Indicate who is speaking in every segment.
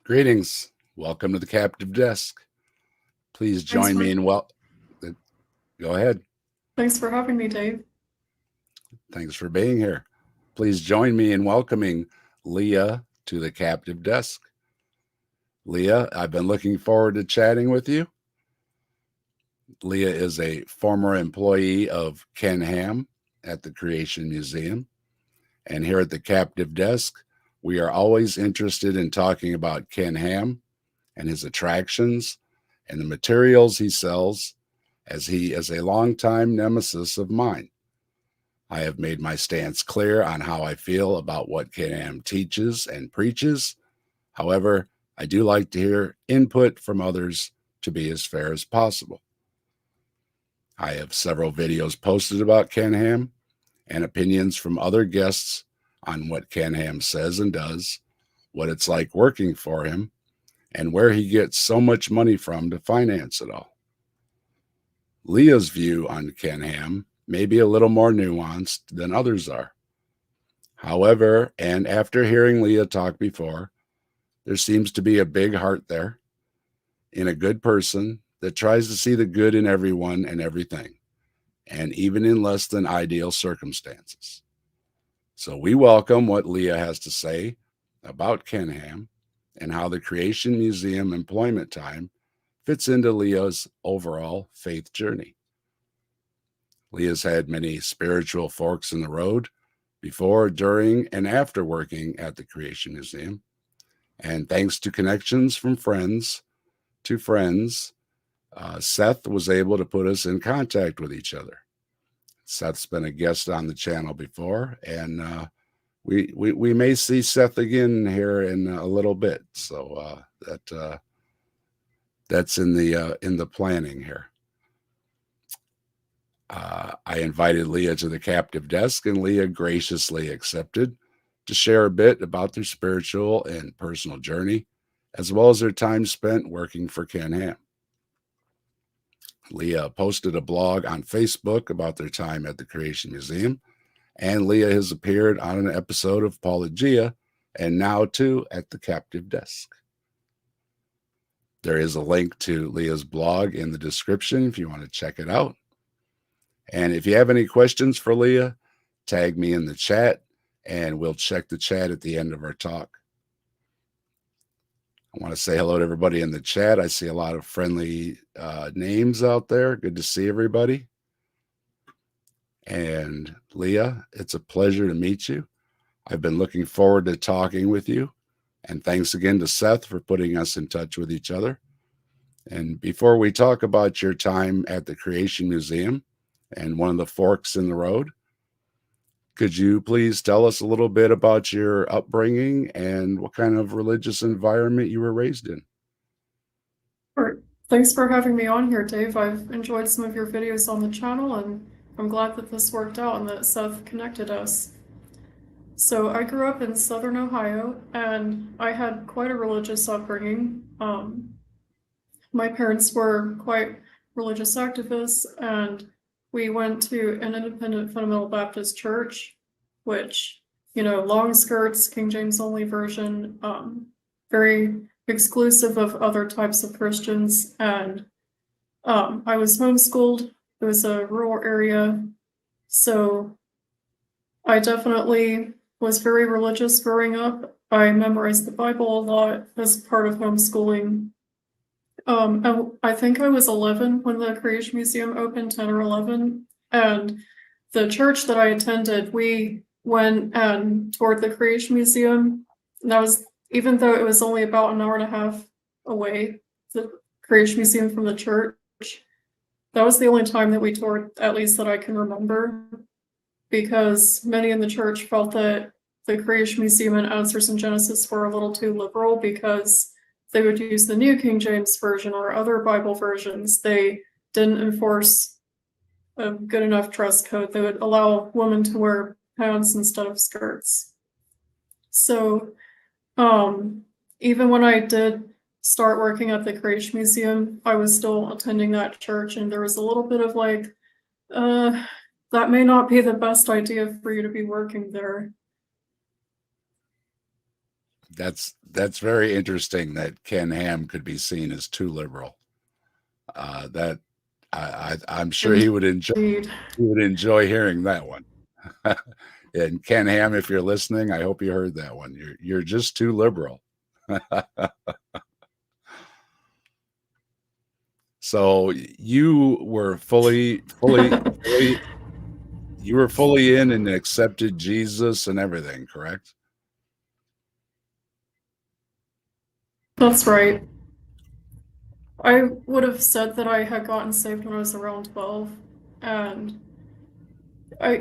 Speaker 1: Greetings. Welcome to the Captive Desk. Please
Speaker 2: Thanks
Speaker 1: join
Speaker 2: for
Speaker 1: me in go ahead.
Speaker 2: thanks for having me, Dave.
Speaker 1: Thanks for being here. Please join me in welcoming Leah to the Captive Desk. Leah, I've been looking forward to chatting with you. Leah is a former employee of Ken Ham at the Creation Museum. And here at the Captive Desk, we are always interested in talking about Ken Ham and his attractions and the materials he sells, as he is a longtime nemesis of mine. I have made my stance clear on how I feel about what Ken Ham teaches and preaches. However, I do like to hear input from others to be as fair as possible. I have several videos posted about Ken Ham and opinions from other guests on what Ken Ham says and does, what it's like working for him, and where he gets so much money from to finance it all. Leah's view on Ken Ham may be a little more nuanced than others are. However, and after hearing Leah talk before, there seems to be a big heart there in a good person that tries to see the good in everyone and everything, and even in less than ideal circumstances. So we welcome what Leah has to say about Ken Ham and how the Creation Museum employment time fits into Leah's overall faith journey. Leah's had many spiritual forks in the road before, during, and after working at the Creation Museum. And thanks to connections from friends to friends, Seth was able to put us in contact with each other. Seth's been a guest on the channel before, and we may see Seth again here in a little bit. So that's in the planning here. I invited Leah to the Captive Desk, and Leah graciously accepted to share a bit about their spiritual and personal journey, as well as their time spent working for Ken Ham. Leah posted a blog on Facebook about their time at the Creation Museum, and Leah has appeared on an episode of Apologia, and now too at the Captive Desk. There is a link to Leah's blog in the description if you want to check it out. And if you have any questions for Leah, tag me in the chat, and we'll check the chat at the end of our talk. I want to say hello to everybody in the chat. I see a lot of friendly names out there. Good to see everybody. And Leah, it's a pleasure to meet you. I've been looking forward to talking with you. And thanks again to Seth for putting us in touch with each other. And before we talk about your time at the Creation Museum and one of the forks in the road, could you please tell us a little bit about your upbringing and what kind of religious environment you were raised in?
Speaker 2: Sure. Thanks for having me on here, Dave. I've enjoyed some of your videos on the channel, and I'm glad that this worked out and that Seth connected us. So I grew up in Southern Ohio, and I had quite a religious upbringing. My parents were quite religious activists, and we went to an independent fundamental Baptist church, which, long skirts, King James only version, very exclusive of other types of Christians. And I was homeschooled. It was a rural area, so I definitely was very religious growing up. I memorized the Bible a lot as part of homeschooling. I think I was 11 when the Creation Museum opened, 10 or 11, and the church that I attended, we went and toured the Creation Museum, and that was, even though it was only about an hour and a half away, the Creation Museum from the church, that was the only time that we toured, at least that I can remember, because many in the church felt that the Creation Museum and Answers in Genesis were a little too liberal because they would use the New King James Version or other Bible versions. They didn't enforce a good enough dress code. They would allow women to wear pants instead of skirts. So even when I did start working at the Creation Museum, I was still attending that church, and there was a little bit of like, that may not be the best idea for you to be working there.
Speaker 1: That's very interesting that Ken Ham could be seen as too liberal. That I'm sure
Speaker 2: Indeed.
Speaker 1: he would enjoy hearing that one. And Ken Ham, if you're listening, I hope you heard that one. You're just too liberal. So you were fully you were fully in and accepted Jesus and everything, correct?
Speaker 2: That's right. I would have said that I had gotten saved when I was around 12, and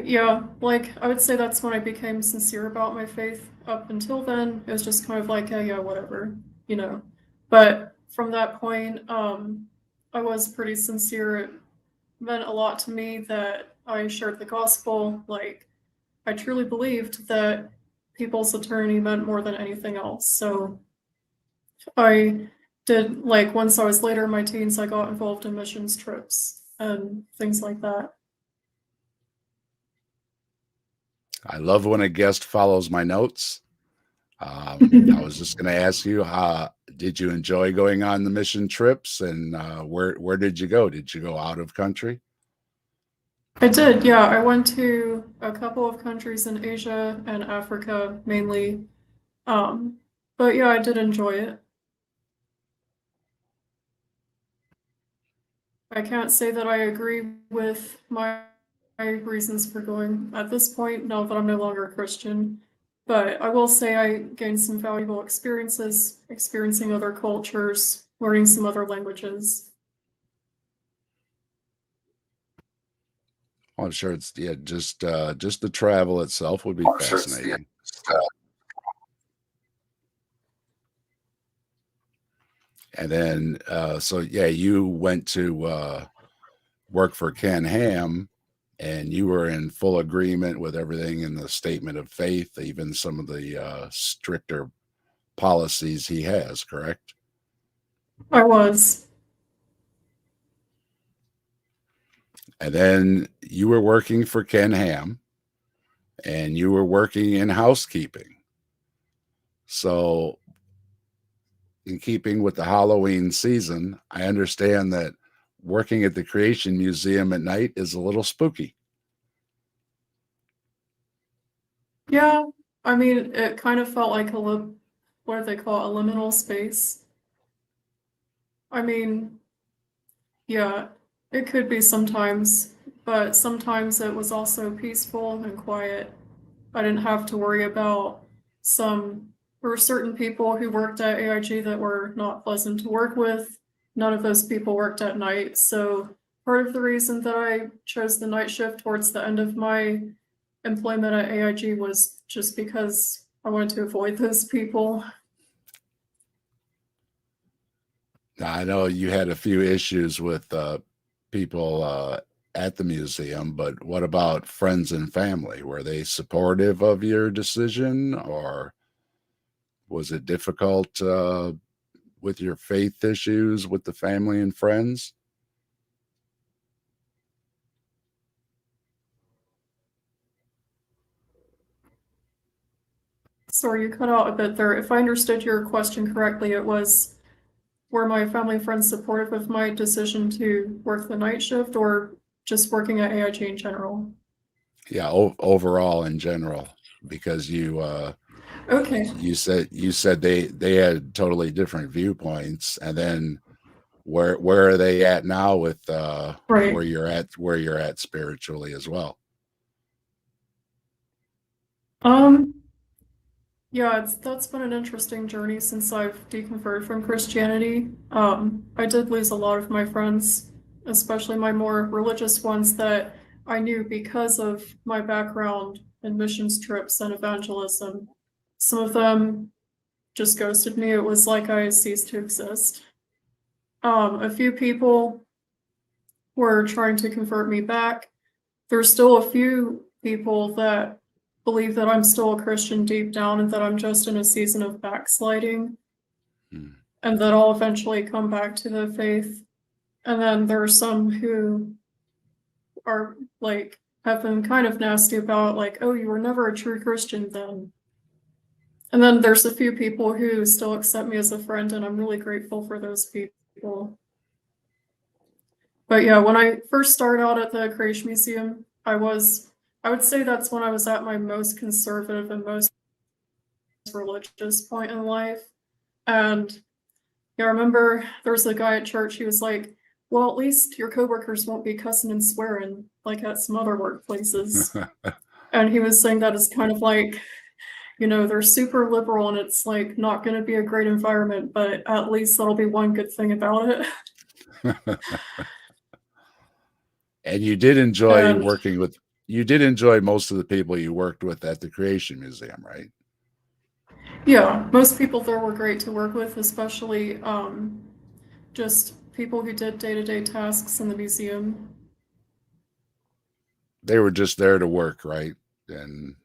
Speaker 2: yeah, like, I would say that's when I became sincere about my faith. Up until then, it was just kind of like, yeah, whatever, you know. But from that point, I was pretty sincere. It meant a lot to me that I shared the gospel. Like, I truly believed that people's eternity meant more than anything else. So I did, like, once I was later in my teens, I got involved in missions trips and things like that.
Speaker 1: I love when a guest follows my notes. I was just going to ask you, did you enjoy going on the mission trips, and where did you go? Did you go out of country?
Speaker 2: I did, yeah. I went to a couple of countries in Asia and Africa mainly. Um, but yeah, I did enjoy it. I can't say that I agree with my reasons for going at this point, now that I'm no longer a Christian. But I will say I gained some valuable experiences, experiencing other cultures, learning some other languages.
Speaker 1: Well, I'm sure it's just the travel itself would be
Speaker 2: I'm sure it's
Speaker 1: fascinating. And then, so yeah, you went to work for Ken Ham, and you were in full agreement with everything in the statement of faith, even some of the stricter policies he has, correct?
Speaker 2: I was.
Speaker 1: And then you were working for Ken Ham, and you were working in housekeeping. So, in keeping with the Halloween season, I understand that working at the Creation Museum at night is a little spooky.
Speaker 2: Yeah, I mean, it kind of felt like what do they call it, a liminal space. I mean, yeah, it could be sometimes, but sometimes it was also peaceful and quiet. I didn't have to worry about some, there were certain people who worked at AIG that were not pleasant to work with. None of those people worked at night. So part of the reason that I chose the night shift towards the end of my employment at AIG was just because I wanted to avoid those people.
Speaker 1: Now, I know you had a few issues with people at the museum, but what about friends and family? Were they supportive of your decision, or was it difficult with your faith issues with the family and friends?
Speaker 2: Sorry, you cut out a bit there. If I understood your question correctly, it was, were my family and friends supportive of my decision to work the night shift or just working at AIG in general?
Speaker 1: Yeah, overall in general, because
Speaker 2: Okay,
Speaker 1: you said they had totally different viewpoints, and then where are they at now with
Speaker 2: right.
Speaker 1: where you're at spiritually as well?
Speaker 2: Um, yeah, that's been an interesting journey since I've deconverted from Christianity. I did lose a lot of my friends, especially my more religious ones that I knew because of my background in missions trips and evangelism. Some of them just ghosted me. It was like I ceased to exist. A few people were trying to convert me back. There's still a few people that believe that I'm still a Christian deep down and that I'm just in a season of backsliding
Speaker 1: Hmm.
Speaker 2: and that I'll eventually come back to the faith. And then there are some who are like, have been kind of nasty about, like, oh, you were never a true Christian then. And then there's a few people who still accept me as a friend, and I'm really grateful for those people. But yeah, when I first started out at the Creation Museum, I would say that's when I was at my most conservative and most religious point in life. And yeah, I remember there was a guy at church, he was like, well, at least your coworkers won't be cussing and swearing like at some other workplaces. And he was saying that it's kind of like, they're super liberal and it's like not going to be a great environment, but at least that'll be one good thing about it.
Speaker 1: And you did enjoy
Speaker 2: And
Speaker 1: you did enjoy most of the people you worked with at the Creation Museum, right?
Speaker 2: yeah, most people there were great to work with, especially just people who did day-to-day tasks in the museum.
Speaker 1: They were just there to work, right? And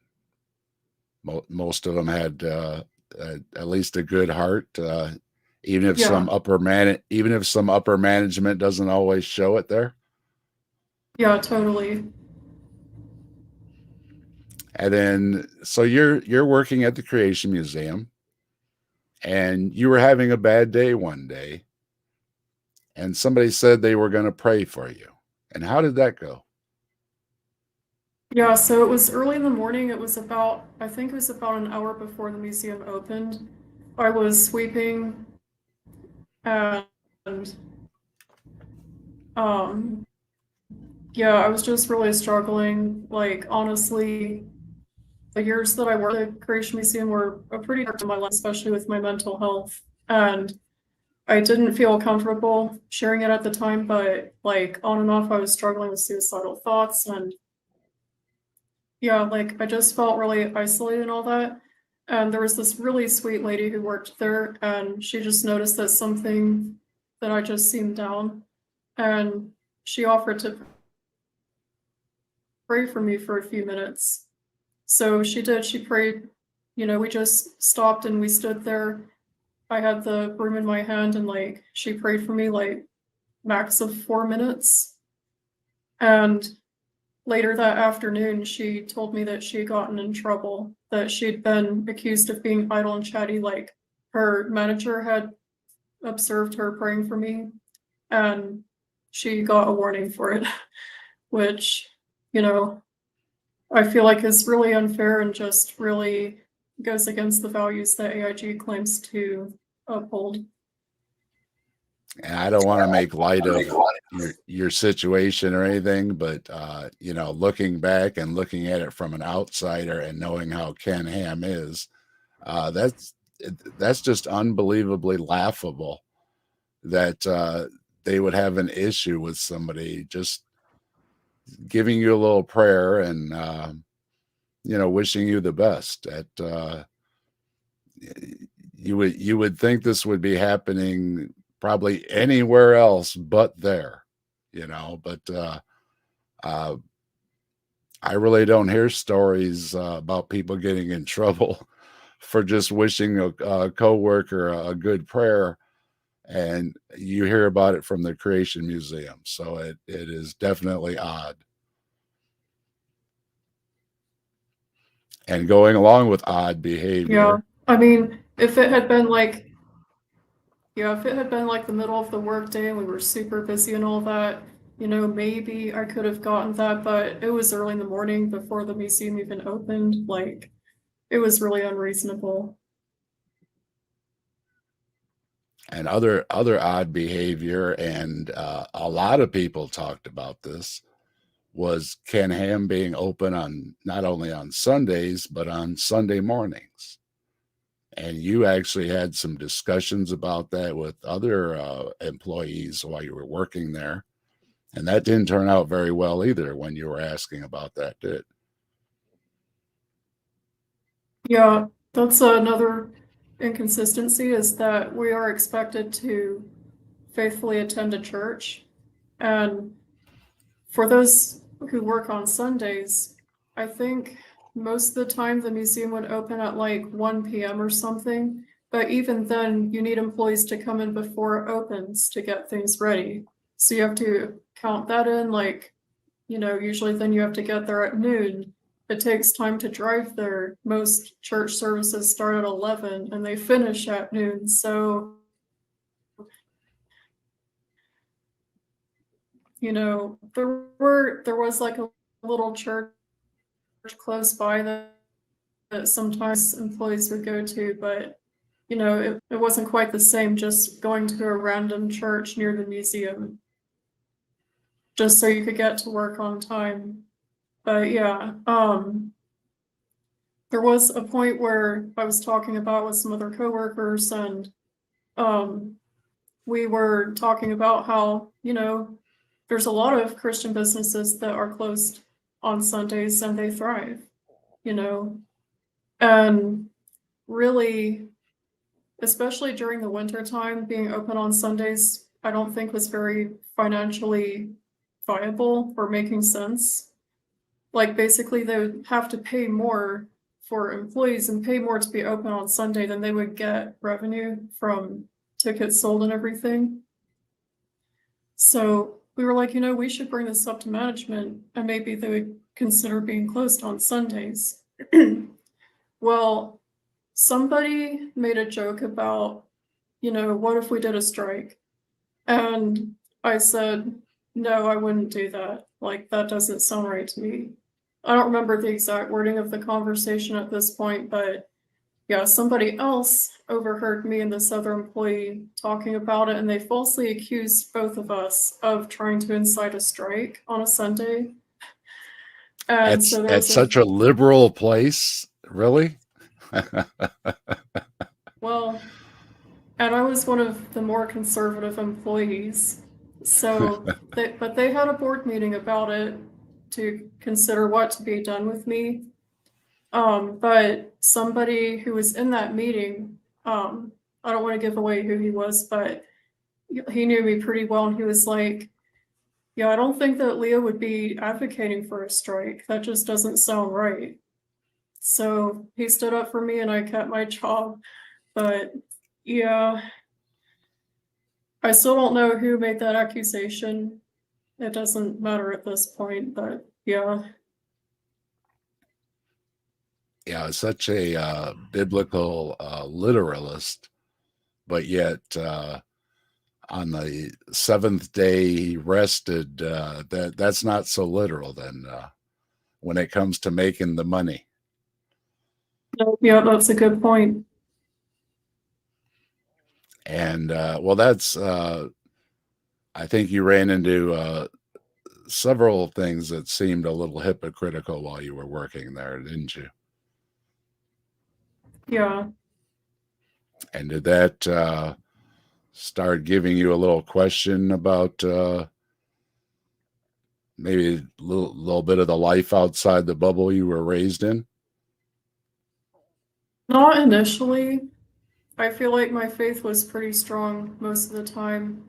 Speaker 1: most of them had at least a good heart, even if
Speaker 2: Yeah,
Speaker 1: even if some upper management doesn't always show it there.
Speaker 2: yeah, totally.
Speaker 1: And then, so you're working at the Creation Museum, and you were having a bad day one day, and somebody said they were going to pray for you. And how did that go?
Speaker 2: Yeah, so it was early in the morning. I think it was about an hour before the museum opened. I was sweeping and um, yeah, I was just really struggling. Like, honestly, the years that I worked at the Creation Museum were a pretty dark time in my life, especially with my mental health. And I didn't feel comfortable sharing it at the time, but like on and off, I was struggling with suicidal thoughts. And yeah, like I just felt really isolated and all that. And there was this really sweet lady who worked there, and she just noticed that I just seemed down. And she offered to pray for me for a few minutes. So she did, she prayed. We just stopped and we stood there. I had the broom in my hand and like she prayed for me like max of 4 minutes. And later that afternoon, she told me that she had gotten in trouble, that she'd been accused of being idle and chatty. Like her manager had observed her praying for me and she got a warning for it, which, you know, I feel like is really unfair and just really goes against the values that AIG claims to uphold.
Speaker 1: And I don't want to make light of your situation or anything, but looking back and looking at it from an outsider and knowing how Ken Ham is, uh, that's that's just unbelievably laughable that they would have an issue with somebody just giving you a little prayer and wishing you the best. At you would think this would be happening probably anywhere else but there, but uh, I really don't hear stories about people getting in trouble for just wishing a coworker a good prayer, and you hear about it from the Creation Museum. So it is definitely odd. And going along with odd
Speaker 2: Yeah.
Speaker 1: behavior,
Speaker 2: I mean, if it had been like the middle of the workday and we were super busy and all that, maybe I could have gotten that, but it was early in the morning before the museum even opened. Like, it was really unreasonable.
Speaker 1: and other odd behavior, and a lot of people talked about this, was Ken Ham being open on not only on Sundays but on Sunday mornings. And you actually had some discussions about that with other employees while you were working there, and that didn't turn out very well either when you were asking about that, did it?
Speaker 2: Yeah, that's another inconsistency is that we are expected to faithfully attend a church. And for those who work on Sundays, I think most of the time the museum would open at like 1 p.m. or something. But even then, you need employees to come in before it opens to get things ready. So you have to count that in, like, usually then you have to get there at noon. it takes time to drive there. Most church services start at 11 and they finish at noon. So, there was like a little church close by that sometimes employees would go to, but it wasn't quite the same just going to a random church near the museum just so you could get to work on time. But yeah, there was a point where I was talking about with some other coworkers, and we were talking about how, there's a lot of Christian businesses that are closed on Sundays and they thrive, and really, especially during the winter time, being open on Sundays, I don't think was very financially viable or making sense. Like basically they would have to pay more for employees and pay more to be open on Sunday than they would get revenue from tickets sold and everything. So we were like, we should bring this up to management and maybe they would consider being closed on Sundays. Well, somebody made a joke about, what if we did a strike? And I said, no, I wouldn't do that. Like, that doesn't sound right to me. I don't remember the exact wording of the conversation at this point, but yeah, somebody else overheard me and this other employee talking about it, and they falsely accused both of us of trying to incite a strike on a Sunday. And so
Speaker 1: At such a liberal place, really?
Speaker 2: Well, and I was one of the more conservative employees. So, but they had a board meeting about it to consider what to be done with me. But somebody who was in that meeting, I don't want to give away who he was, but he knew me pretty well, and he was like, yeah, I don't think that Leah would be advocating for a strike. That just doesn't sound right. So he stood up for me and I kept my job. But yeah, I still don't know who made that accusation. It doesn't matter at this point, but yeah.
Speaker 1: Yeah, such a biblical literalist, but yet on the seventh day he rested. That's not so literal then when it comes to making the money.
Speaker 2: Yeah, that's a good point.
Speaker 1: And well, that's I think you ran into several things that seemed a little hypocritical while you were working there, didn't you?
Speaker 2: Yeah.
Speaker 1: And did that start giving you a little question about maybe a little bit of the life outside the bubble you were raised in?
Speaker 2: Not initially. I feel like my faith was pretty strong most of the time.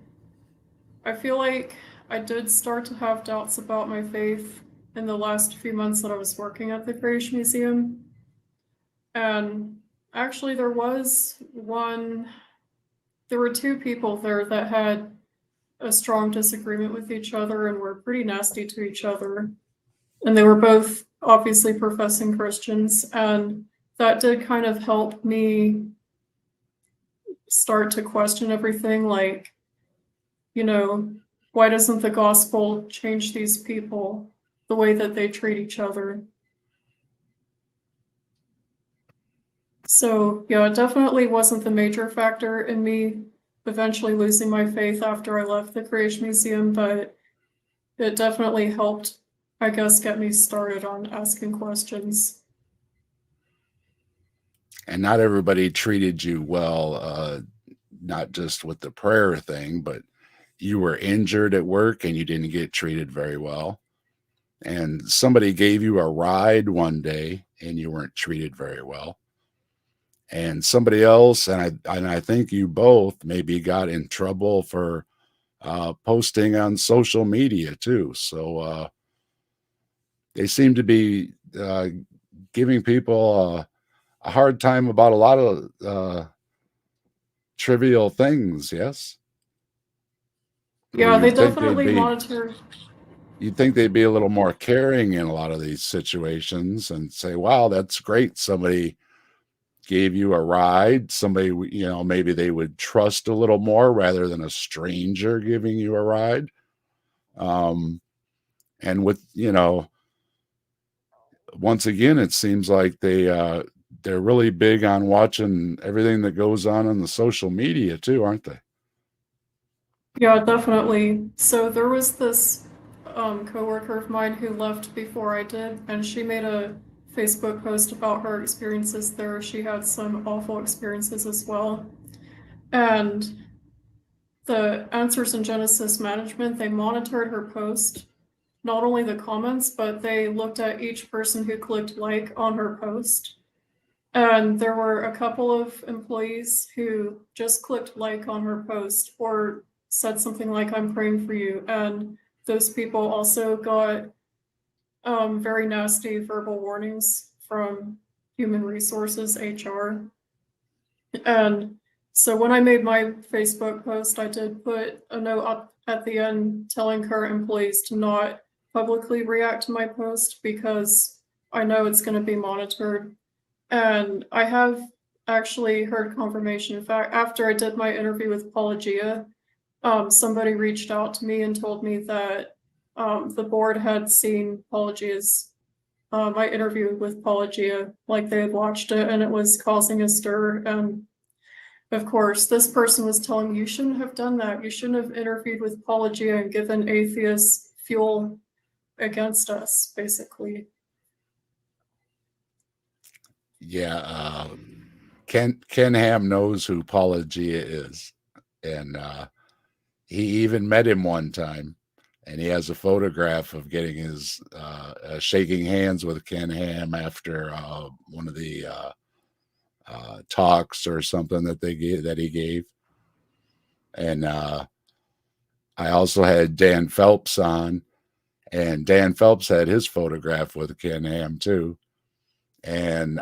Speaker 2: I feel like I did start to have doubts about my faith in the last few months that I was working at the Creation Museum. And actually, there were two people there that had a strong disagreement with each other and were pretty nasty to each other. And they were both obviously professing Christians. And that did kind of help me start to question everything. Like, why doesn't the gospel change these people the way that they treat each other? So, yeah, it definitely wasn't the major factor in me eventually losing my faith after I left the Creation Museum, but it definitely helped, I guess, get me started on asking questions.
Speaker 1: And not everybody treated you well, not just with the prayer thing, but you were injured at work and you didn't get treated very well. And somebody gave you a ride one day and you weren't treated very well. And somebody else, and I think you both maybe got in trouble for posting on social media too. So they seem to be giving people a hard time about a lot of trivial things. Yes, where
Speaker 2: Yeah,
Speaker 1: you
Speaker 2: they
Speaker 1: think they'd
Speaker 2: definitely
Speaker 1: be.
Speaker 2: monitor.
Speaker 1: you'd think they'd be a little more caring in a lot of these situations and say, wow, that's great. Somebody gave you a ride. Somebody, maybe they would trust a little more rather than a stranger giving you a ride. And with, once again, it seems like they're really big on watching everything that goes on the social media too, aren't they?
Speaker 2: Yeah, definitely. So there was this coworker of mine who left before I did, and she made a Facebook post about her experiences there. She had some awful experiences as well. And the Answers in Genesis management, they monitored her post, not only the comments, but they looked at each person who clicked like on her post. And there were a couple of employees who just clicked like on her post or said something like, I'm praying for you. And those people also got very nasty verbal warnings from Human Resources, HR. And so when I made my Facebook post, I did put a note up at the end telling current employees to not publicly react to my post because I know it's going to be monitored. And I have actually heard confirmation. In fact, after I did my interview with Apologia, somebody reached out to me and told me that the board had seen Apologia's my interview with Apologia, like they had watched it, and it was causing a stir. And of course, this person was telling me, you shouldn't have done that. You shouldn't have interviewed with Apologia and given atheists fuel against us, basically.
Speaker 1: Yeah, Ken Ham knows who Paula Gia is, and he even met him one time, and he has a photograph of getting his shaking hands with Ken Ham after one of the talks or something that he gave, and I also had Dan Phelps on, and Dan Phelps had his photograph with Ken Ham too. And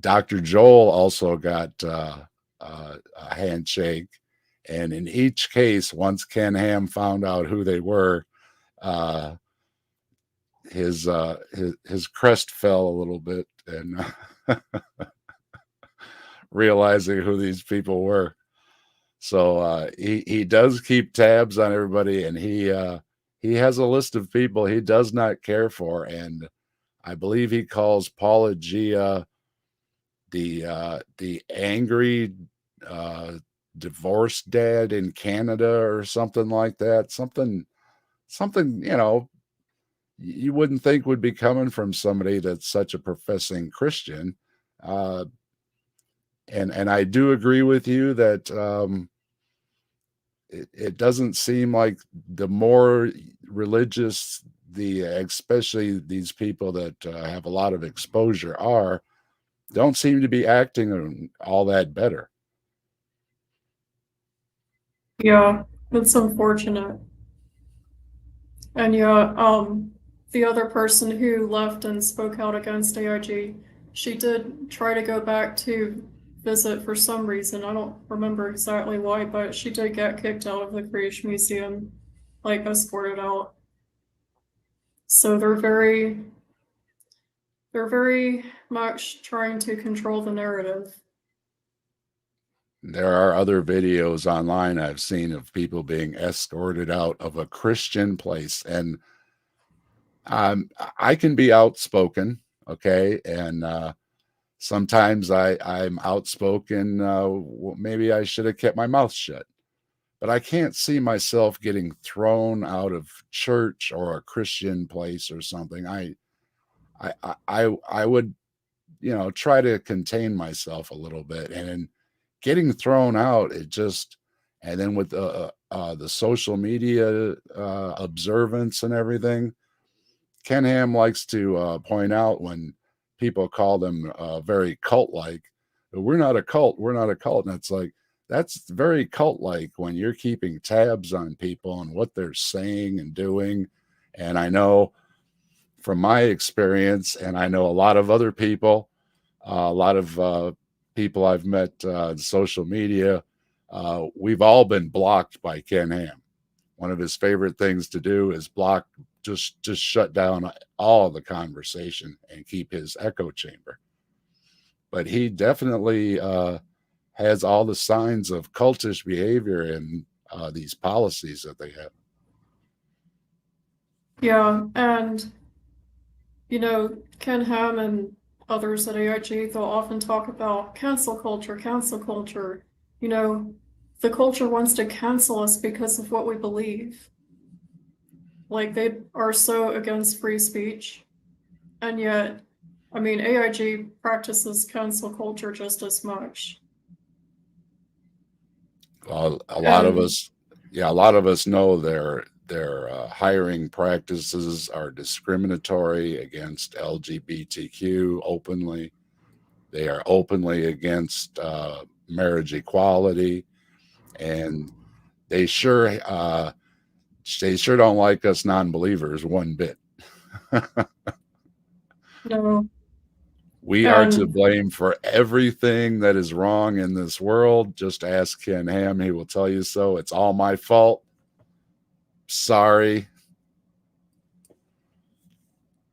Speaker 1: Dr. Joel also got a handshake. And in each case, once Ken Ham found out who they were, uh, his crest fell a little bit, and realizing who these people were. So he does keep tabs on everybody, and he has a list of people he does not care for, and I believe he calls Paula Gia the angry divorced dad in Canada or something like that. Something you wouldn't think would be coming from somebody that's such a professing Christian. Uh, and I do agree with you that it doesn't seem like the more religious especially these people that have a lot of exposure don't seem to be acting all that better.
Speaker 2: Yeah, it's unfortunate. And yeah, the other person who left and spoke out against AIG, she did try to go back to visit for some reason. I don't remember exactly why, but she did get kicked out of the Creation Museum, like escorted out. So they're very much trying to control the narrative.
Speaker 1: There are other videos online I've seen of people being escorted out of a Christian place, and I can be outspoken, okay, and sometimes I'm outspoken. Maybe I should have kept my mouth shut, but I can't see myself getting thrown out of church or a Christian place or something. I would try to contain myself a little bit, and then getting thrown out, and then with the social media observance and everything, Ken Ham likes to point out when people call them very cult-like. We're not a cult. We're not a cult, and it's like that's very cult-like when you're keeping tabs on people and what they're saying and doing. And I know from my experience, and I know a lot of other people, a lot of people I've met on social media, we've all been blocked by Ken Ham. one of his favorite things to do is block, just shut down all the conversation and keep his echo chamber. But he definitely has all the signs of cultish behavior in these policies that they have.
Speaker 2: Yeah, and Ken Ham and others at AIG, they'll often talk about cancel culture, cancel culture. You know, the culture wants to cancel us because of what we believe. Like, they are so against free speech, and yet, I mean, AIG practices cancel culture just as much.
Speaker 1: A lot of
Speaker 2: And
Speaker 1: us, yeah, a lot of us know their hiring practices are discriminatory against LGBTQ openly. They are openly against marriage equality, and they sure they sure don't like us non-believers one bit.
Speaker 2: no,
Speaker 1: We are to
Speaker 2: and
Speaker 1: blame for everything that is wrong in this world. Just ask Ken Ham; he will tell you so. It's all my fault. Sorry.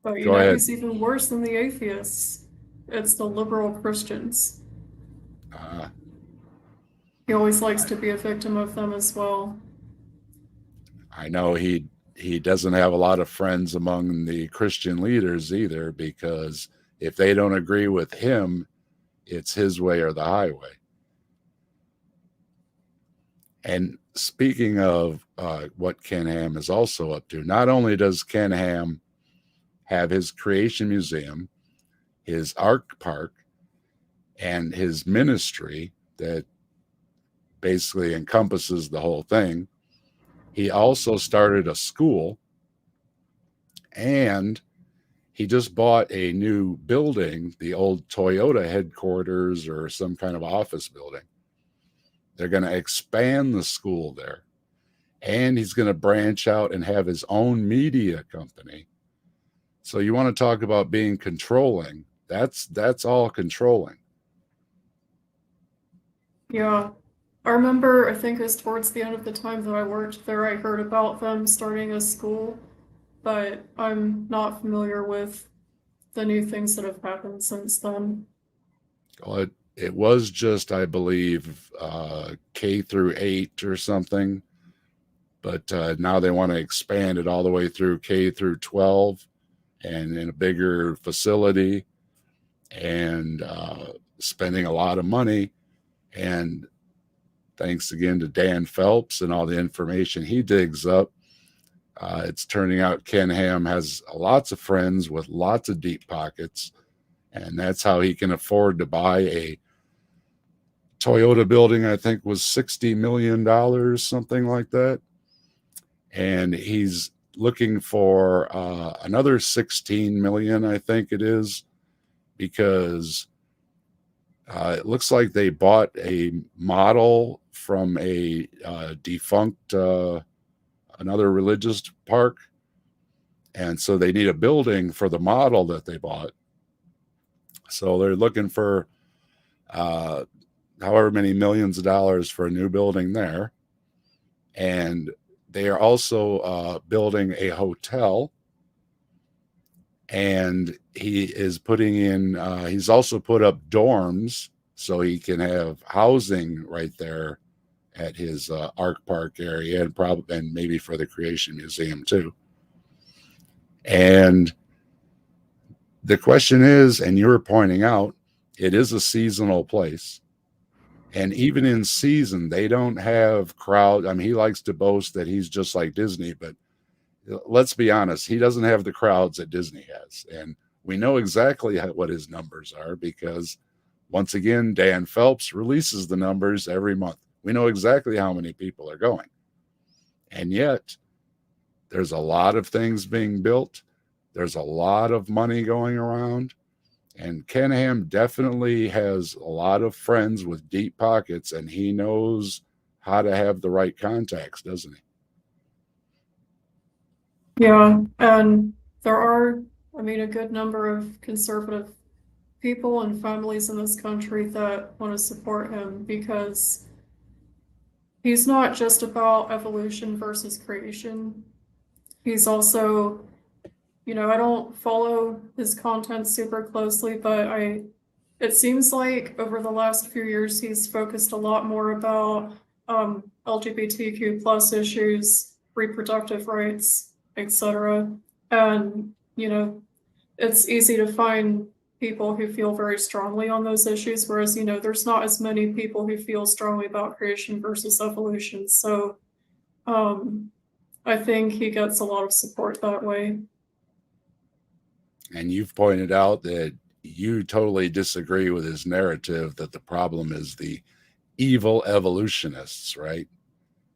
Speaker 2: but
Speaker 1: Go ahead.
Speaker 2: he's even worse than the atheists. It's the liberal Christians.
Speaker 1: Uh,
Speaker 2: He always likes to be a victim of them as well.
Speaker 1: I know he doesn't have a lot of friends among the Christian leaders either, because if they don't agree with him, it's his way or the highway. And speaking of what Ken Ham is also up to, not only does Ken Ham have his creation museum, his art park, and his ministry that basically encompasses the whole thing, he also started a school, and he just bought a new building, the old Toyota headquarters or some kind of office building. They're going to expand the school there. And he's going to branch out and have his own media company. So you want to talk about being controlling. That's all controlling.
Speaker 2: Yeah. I remember, I think it was towards the end of the time that I worked there, I heard about them starting a school, but I'm not familiar with the new things that have happened since then.
Speaker 1: Well, it was just, I believe, K through 8 or something, but now they want to expand it all the way through K through 12 and in a bigger facility, and spending a lot of money. And thanks again to Dan Phelps and all the information he digs up, it's turning out Ken Ham has lots of friends with lots of deep pockets, and that's how he can afford to buy a Toyota building. I think was $60 million, something like that, and he's looking for another 16 million, I think it is, because it looks like they bought a model from a defunct another religious park, and so they need a building for the model that they bought. So they're looking for uh, however many millions of dollars for a new building there, and they are also building a hotel. And he is putting in. He's also put up dorms so he can have housing right there at his art park area, and probably and maybe for the Creation Museum too. And the question is, and you were pointing out, it is a seasonal place. And even in season, they don't have crowd. I mean, he likes to boast that he's just like Disney, but let's be honest, he doesn't have the crowds that Disney has. And we know exactly what his numbers are because, once again, Dan Phelps releases the numbers every month. We know exactly how many people are going. And yet, there's a lot of things being built. There's a lot of money going around. And Ken Ham definitely has a lot of friends with deep pockets, and he knows how to have the right contacts, doesn't he?
Speaker 2: Yeah, and there are, I mean, a good number of conservative people and families in this country that want to support him because he's not just about evolution versus creation. He's also, I don't follow his content super closely, but it seems like over the last few years he's focused a lot more about LGBTQ plus issues, reproductive rights, etc. And, it's easy to find people who feel very strongly on those issues, whereas, there's not as many people who feel strongly about creation versus evolution. So um, I think he gets a lot of support that way.
Speaker 1: And you've pointed out that you totally disagree with his narrative that the problem is the evil evolutionists, right?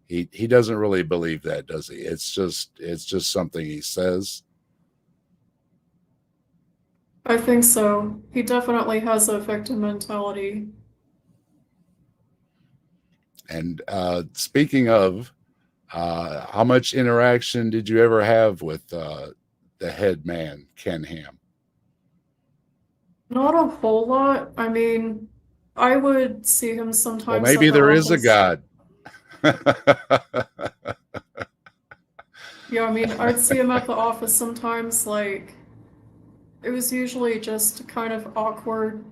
Speaker 1: He doesn't really believe that, does he? It's just something he says.
Speaker 2: I think so. He definitely has a victim mentality.
Speaker 1: And speaking of, how much interaction did you ever have with the head man, Ken Ham?
Speaker 2: Not a whole lot. I mean, I would see him
Speaker 1: Well,
Speaker 2: sometimes at
Speaker 1: maybe
Speaker 2: the
Speaker 1: there is a
Speaker 2: office.
Speaker 1: God.
Speaker 2: Yeah, I mean, I'd see him at the office sometimes, like, it was usually just kind of awkward.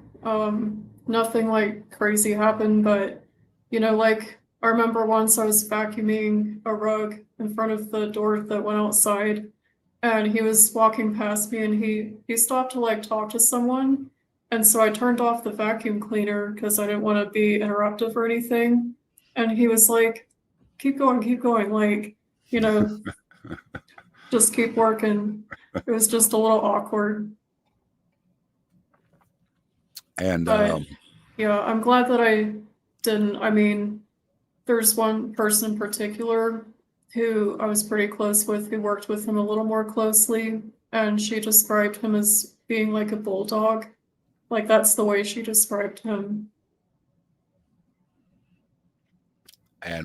Speaker 2: Nothing like crazy happened, but like I remember once I was vacuuming a rug in front of the door that went outside, and he was walking past me, and he stopped to like talk to someone, and so I turned off the vacuum cleaner because I didn't want to be interruptive or anything, and he was like, keep going," like, you know, just keep working. It was just a little awkward.
Speaker 1: And
Speaker 2: But yeah, I'm glad that I didn't. I mean, there's one person in particular who I was pretty close with who worked with him a little more closely, and she described him as being like a bulldog. Like that's the way she described him.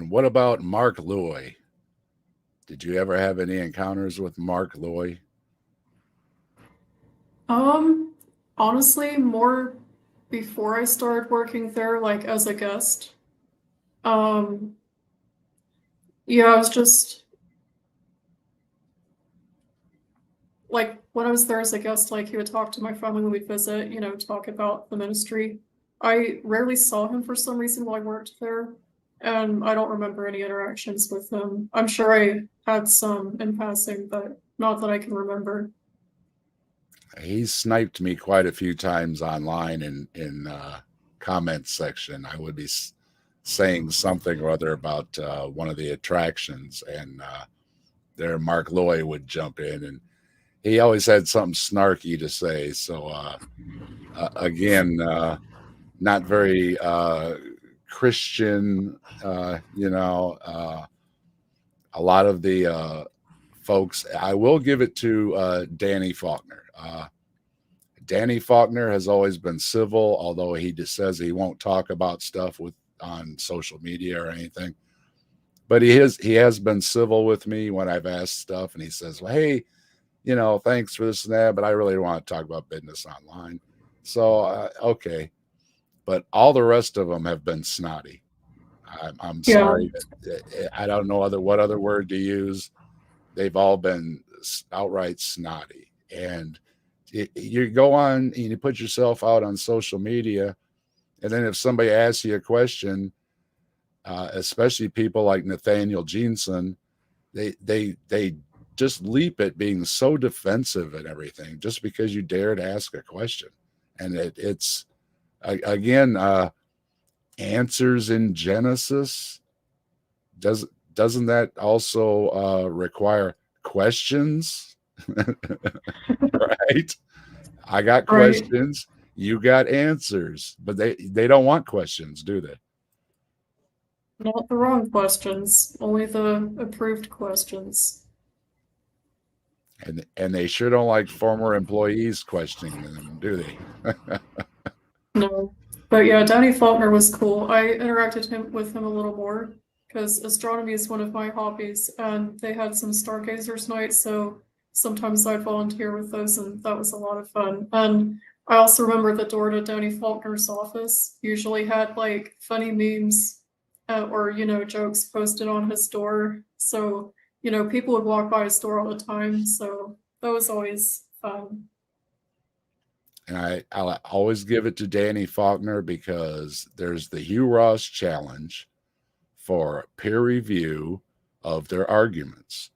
Speaker 1: what about Mark Loy? Did you ever have any encounters with Mark Loy?
Speaker 2: Um, Honestly, more before I started working there, like as a guest. Um, yeah, I was just like when I was there as a guest, like he would talk to my family when we'd visit, talk about the ministry. I rarely saw him for some reason while I worked there, and I don't remember any interactions with him. I'm sure I had some in passing, but not that I can remember.
Speaker 1: He's sniped me quite a few times online in comments section. I would be saying something or other about one of the attractions, and there Mark Loy would jump in, and he always had something snarky to say. So again, not very Christian. A lot of the folks. I will give it to Danny Faulkner. Danny Faulkner has always been civil, although he just says he won't talk about stuff on social media or anything. But he has been civil with me when I've asked stuff, and he says, "Well, hey, thanks for this and that, but I really don't want to talk about business online." So okay, but all the rest of them have been snotty. I'm
Speaker 2: Yeah,
Speaker 1: sorry. I don't know what other word to use. They've all been outright snotty. And you go on and you put yourself out on social media, and then if somebody asks you a question, especially people like Nathaniel Jeanson, they just leap at being so defensive and everything just because you dare to ask a question. And it's again, answers in Genesis, doesn't that also require questions? Right? I got
Speaker 2: right.
Speaker 1: questions, you got answers, but they don't want questions, do they?
Speaker 2: Not the wrong questions, only the approved questions.
Speaker 1: And they sure don't like former employees questioning them, do they?
Speaker 2: No. But yeah, Danny Faulkner was cool. I interacted with him a little more because astronomy is one of my hobbies, and they had some stargazers night, so sometimes I'd volunteer with those, and that was a lot of fun. And I also remember the door to Danny Faulkner's office usually had like funny memes or jokes posted on his door. So people would walk by his door all the time. So that was always fun.
Speaker 1: And I'll always give it to Danny Faulkner because there's the Hugh Ross challenge for peer review of their arguments.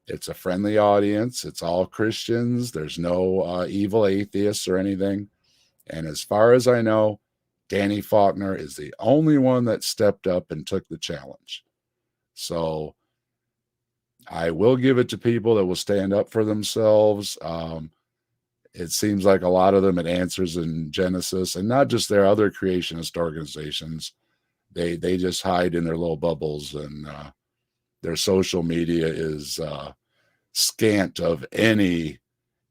Speaker 1: It's a friendly audience. It's all Christians. There's no evil atheists or anything. And as far as I know, Danny Faulkner is the only one that stepped up and took the challenge. So I will give it to people that will stand up for themselves. It seems like a lot of them it answers in Genesis, and not just their other creationist organizations. They just hide in their little bubbles, and their social media is scant of any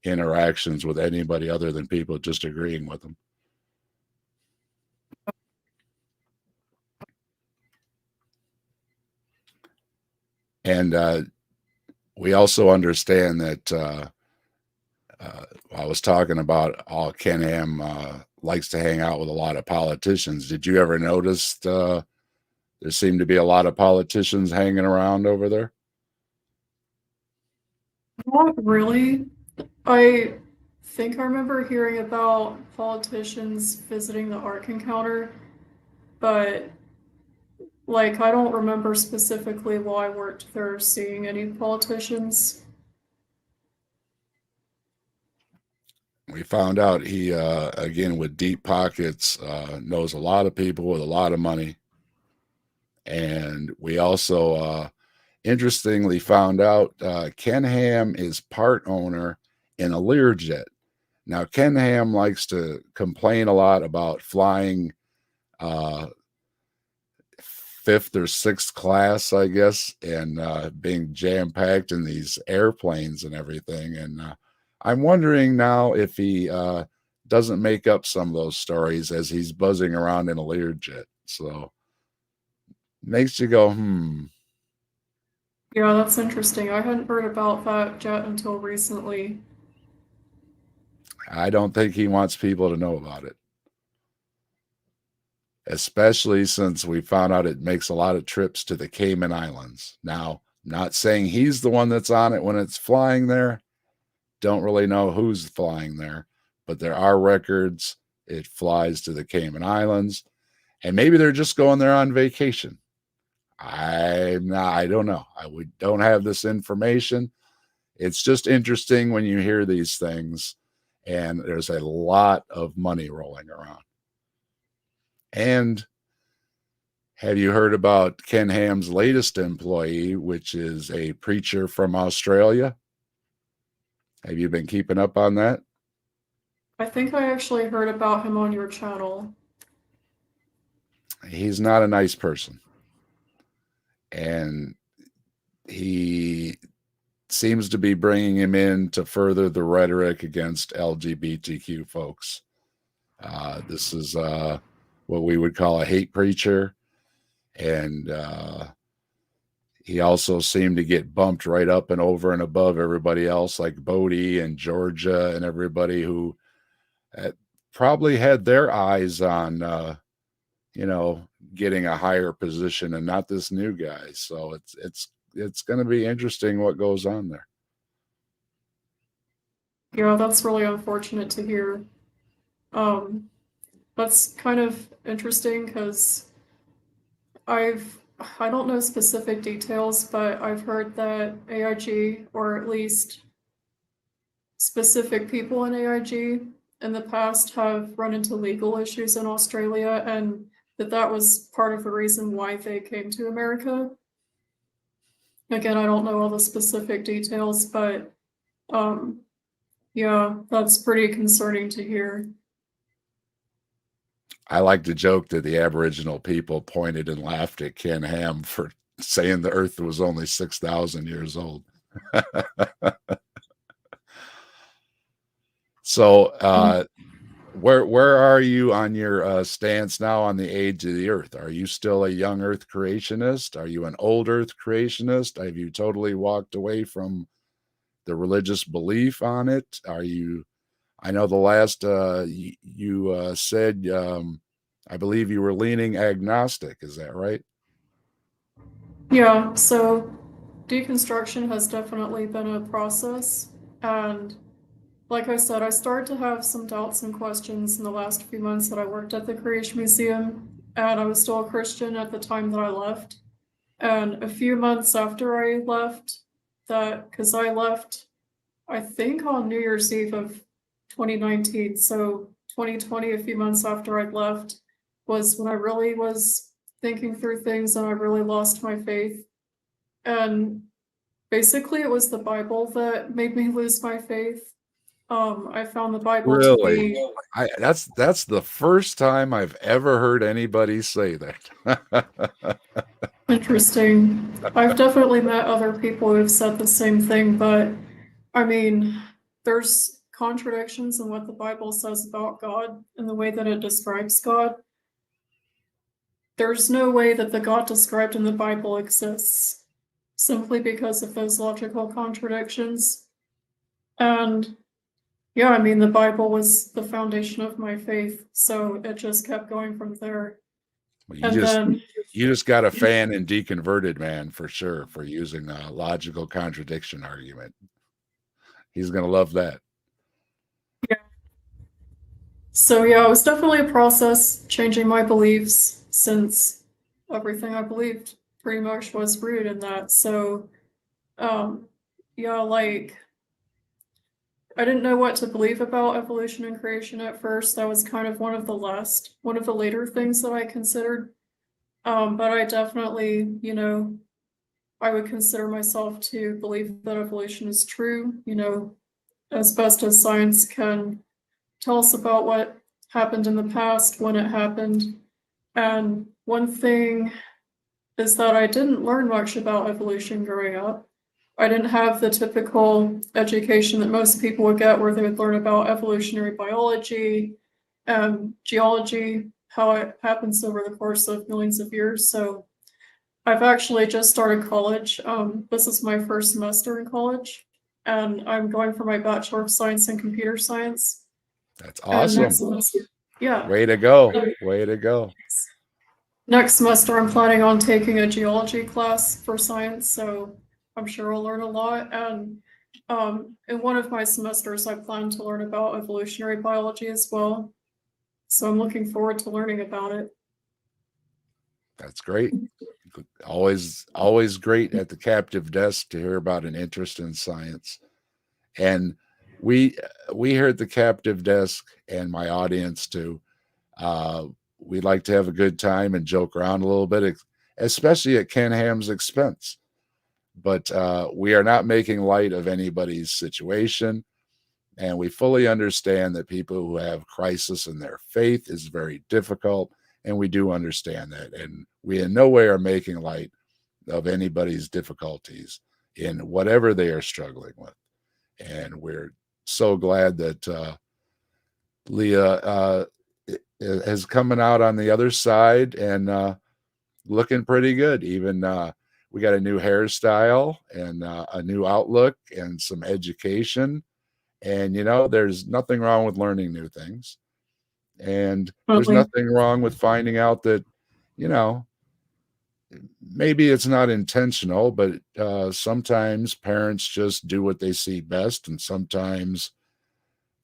Speaker 1: interactions with anybody other than people just agreeing with them. And we also understand that I was talking about Ken Ham likes to hang out with a lot of politicians. Did you ever notice there seemed to be a lot of politicians hanging around over there?
Speaker 2: Not really. I think I remember hearing about politicians visiting the Ark Encounter, but like I don't remember specifically while I worked there seeing any politicians.
Speaker 1: We found out he, again, with deep pockets, knows a lot of people with a lot of money. And we also, interestingly, found out Ken Ham is part owner in a Learjet. Now, Ken Ham likes to complain a lot about flying fifth or sixth class, I guess, and being jam packed in these airplanes and everything. And I'm wondering now if he doesn't make up some of those stories as he's buzzing around in a Learjet. So makes you go,
Speaker 2: Yeah, that's interesting. I hadn't heard about that jet until recently.
Speaker 1: I don't think he wants people to know about it. Especially since we found out it makes a lot of trips to the Cayman Islands. Now, I'm not saying he's the one that's on it when it's flying there. Don't really know who's flying there, but there are records. It flies to the Cayman Islands, and maybe they're just going there on vacation. I don't know. We don't have this information. It's just interesting when you hear these things, and there's a lot of money rolling around. And have you heard about Ken Ham's latest employee, which is a preacher from Australia? Have you been keeping up on that?
Speaker 2: I think I actually heard about him on your channel.
Speaker 1: He's not a nice person. And he seems to be bringing him in to further the rhetoric against LGBTQ folks. This is what we would call a hate preacher. And he also seemed to get bumped right up and over and above everybody else, like Bodie and Georgia and everybody who probably had their eyes on, getting a higher position and not this new guy. So it's going to be interesting what goes on there.
Speaker 2: Yeah, that's really unfortunate to hear. That's kind of interesting because I don't know specific details, but I've heard that AIG, or at least specific people in AIG in the past, have run into legal issues in Australia, and that was part of the reason why they came to America. Again, I don't know all the specific details, but yeah, that's pretty concerning to hear.
Speaker 1: I like to joke that the Aboriginal people pointed and laughed at Ken Ham for saying the earth was only 6,000 years old. So where are you on your stance now on the age of the earth? Are you still a young earth creationist? Are you an old earth creationist? Have you totally walked away from the religious belief on it? I know the last you said, I believe you were leaning agnostic. Is that right?
Speaker 2: Yeah, so deconstruction has definitely been a process. And like I said, I started to have some doubts and questions in the last few months that I worked at the Creation Museum. And I was still a Christian at the time that I left. And a few months after I left, because I left, I think on New Year's Eve of 2019. So 2020, a few months after I'd left, was when I really was thinking through things and I really lost my faith. And basically, it was the Bible that made me lose my faith. I found the Bible to
Speaker 1: Really?
Speaker 2: be
Speaker 1: That's the first time I've ever heard anybody say that.
Speaker 2: interesting. I've definitely met other people who have said the same thing, but I mean, there's contradictions in what the Bible says about God and the way that it describes God. There's no way that the God described in the Bible exists simply because of those logical contradictions. And yeah, I mean, the Bible was the foundation of my faith, so it just kept going from there.
Speaker 1: Well,
Speaker 2: And then,
Speaker 1: you just got a fan in Deconverted Man for sure for using a logical contradiction argument. He's gonna love that.
Speaker 2: yeah. So yeah, it was definitely a process changing my beliefs since everything I believed pretty much was rooted in that. So, um, yeah, like I didn't know what to believe about evolution and creation at first. That was kind of one of the later things that I considered. But I definitely, I would consider myself to believe that evolution is true, as best as science can tell us about what happened in the past, when it happened. And one thing is that I didn't learn much about evolution growing up. I didn't have the typical education that most people would get, where they would learn about evolutionary biology, geology, how it happens over the course of millions of years. So I've actually just started college. This is my first semester in college, and I'm going for my Bachelor of Science in Computer Science.
Speaker 1: That's
Speaker 2: And
Speaker 1: awesome.
Speaker 2: yeah,
Speaker 1: Way to go. Way to go.
Speaker 2: next semester I'm planning on taking a geology class for science, so I'm sure I'll learn a lot. And in one of my semesters, I plan to learn about evolutionary biology as well. So I'm looking forward to learning about it.
Speaker 1: That's great. Always great at the captive desk to hear about an interest in science. And we we here at the captive desk and my audience too, uh, we like to have a good time and joke around a little bit, especially at Ken Ham's expense. But we are not making light of anybody's situation. And we fully understand that people who have crisis in their faith is very difficult. And we do understand that. And we in no way are making light of anybody's difficulties in whatever they are struggling with. And we're so glad that Leah is coming out on the other side and looking pretty good. Even we got a new hairstyle and a new outlook and some education. And, there's nothing wrong with learning new things. And there's
Speaker 2: Definitely.
Speaker 1: nothing wrong with finding out that, you know, maybe it's not intentional, but sometimes parents just do what they see best. And sometimes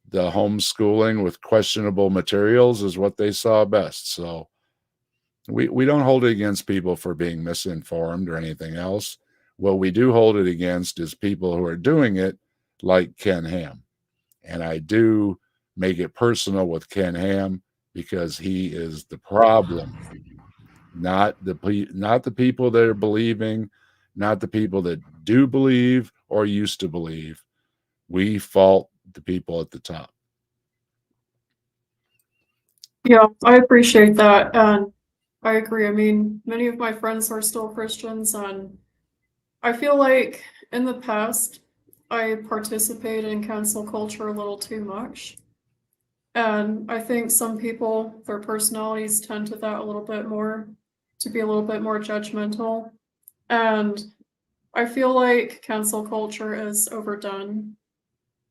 Speaker 1: the homeschooling with questionable materials is what they saw best. So we don't hold it against people for being misinformed or anything else. What we do hold it against is people who are doing it like Ken Ham. And I do make it personal with Ken Ham because he is the problem, not the people that are believing, not the people that do believe or used to believe. We fault the people at the top.
Speaker 2: Yeah, I appreciate that. And I agree. I mean, many of my friends are still Christians, and I feel like in the past, I participated in cancel culture a little too much. And I think some people, their personalities tend to that a little bit more, to be a little bit more judgmental. And I feel like cancel culture is overdone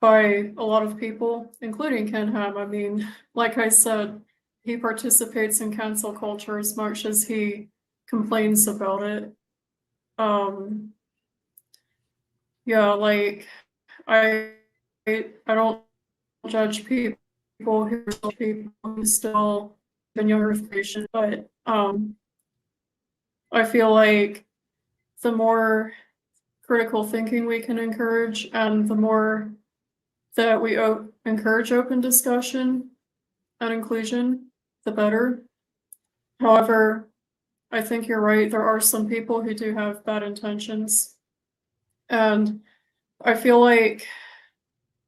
Speaker 2: by a lot of people, including Ken Ham. I mean, like I said, he participates in cancel culture as much as he complains about it. Um, yeah, like I don't judge people who still in younger generation, but I feel like the more critical thinking we can encourage and the more that we encourage open discussion and inclusion, the better. However, I think you're right. There are some people who do have bad intentions. And I feel like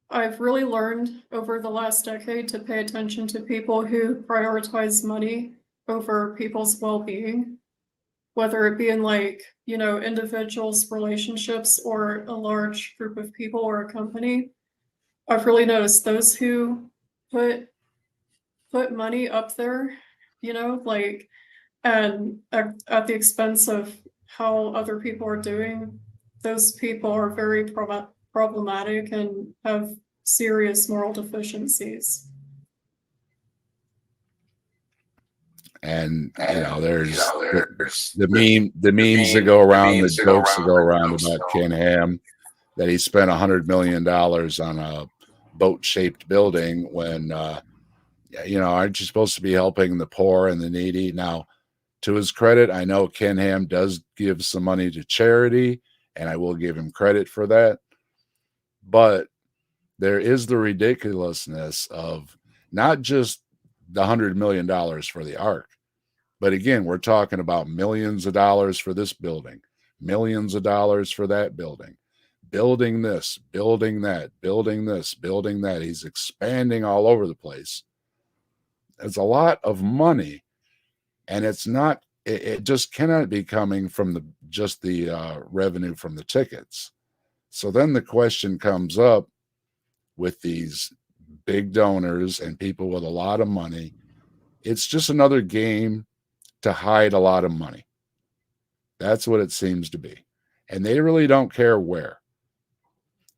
Speaker 2: I've really learned over the last decade to pay attention to people who prioritize money over people's well-being, whether it be in like, individuals' relationships or a large group of people or a company. I've really noticed those who put money up there, like and at the expense of how other people are doing, those people are very problematic and have serious moral deficiencies.
Speaker 1: And
Speaker 2: And
Speaker 1: there's
Speaker 2: there's
Speaker 1: the memes that go around, the jokes that go around about Ken Ham, that he spent $100 million on a boat-shaped building when aren't you supposed to be helping the poor and the needy? Now, to his credit, I know Ken Ham does give some money to charity, and I will give him credit for that. But there is the ridiculousness of not just the $100 million for the ark, but again, we're talking about millions of dollars for this building, millions of dollars for that building, building this, building that, building this, building that. He's expanding all over the place. It's a lot of money, and it's not. It just cannot be coming from the revenue from the tickets. So then the question comes up with these big donors and people with a lot of money. It's just another game to hide a lot of money. That's what it seems to be. And they really don't care where.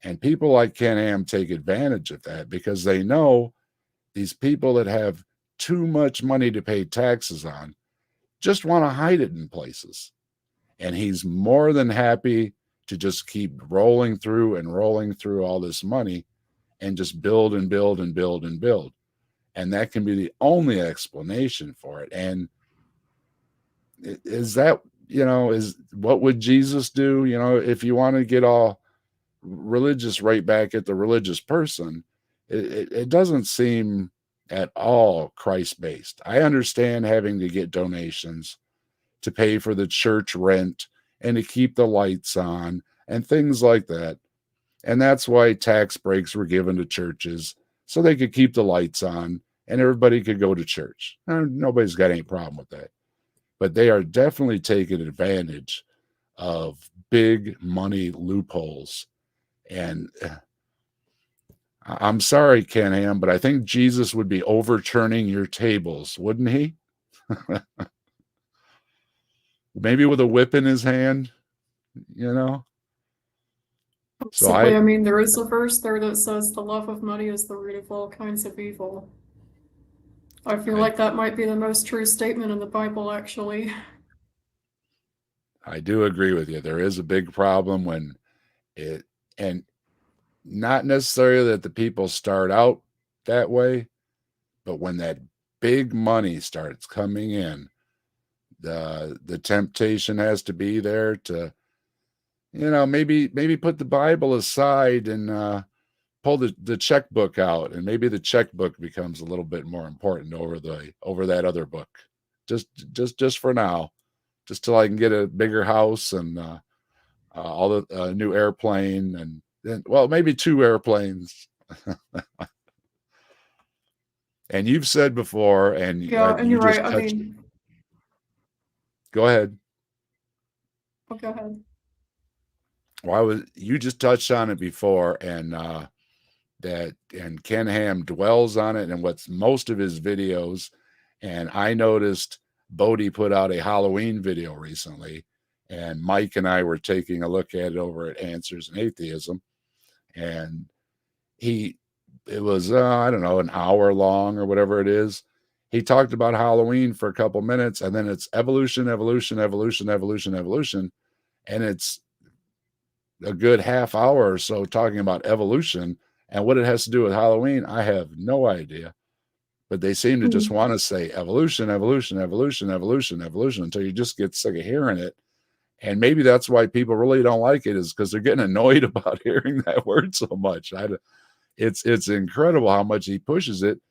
Speaker 1: And people like Ken Ham take advantage of that because they know these people that have too much money to pay taxes on just want to hide it in places. And he's more than happy to just keep rolling through all this money and just build and build and build and build. And that can be the only explanation for it. And is that, is what would Jesus do? If you want to get all religious right back at the religious person, it doesn't seem at all Christ based. I understand having to get donations to pay for the church rent and to keep the lights on and things like that. And that's why tax breaks were given to churches so they could keep the lights on and everybody could go to church. Nobody's got any problem with that. But they are definitely taking advantage of big money loopholes. And I'm sorry, Ken Ham, but I think Jesus would be overturning your tables, wouldn't he? Maybe with a whip in his hand, So
Speaker 2: Simply, I mean, there is a verse there that says the love of money is the root of all kinds of evil. I feel like that might be the most true statement in the Bible, actually.
Speaker 1: I do agree with you. There is a big problem when and not necessarily that the people start out that way, but when that big money starts coming in, the temptation has to be there to, maybe put the Bible aside and pull the checkbook out, and maybe the checkbook becomes a little bit more important over that other book. Just for now, just till I can get a bigger house and all the new airplane and then, well, maybe 2 airplanes. And you've said before, and
Speaker 2: Yeah, and
Speaker 1: you
Speaker 2: you're right.
Speaker 1: just
Speaker 2: I
Speaker 1: touched.
Speaker 2: mean,
Speaker 1: Go ahead.
Speaker 2: go ahead.
Speaker 1: Well, you just touched on it before, and and Ken Ham dwells on it in what's most of his videos. And I noticed Bodie put out a Halloween video recently, and Mike and I were taking a look at it over at Answers in Atheism, and it was I don't know, an hour long or whatever it is. He talked about Halloween for a couple minutes, and then it's evolution, evolution, evolution, evolution, evolution, and it's a good half hour or so talking about evolution. And what it has to do with Halloween, I have no idea. But they seem to just
Speaker 2: Mhm.
Speaker 1: want to say evolution, evolution, evolution, evolution, evolution until you just get sick of hearing it. And maybe that's why people really don't like it, is because they're getting annoyed about hearing that word so much. It's incredible how much he pushes it.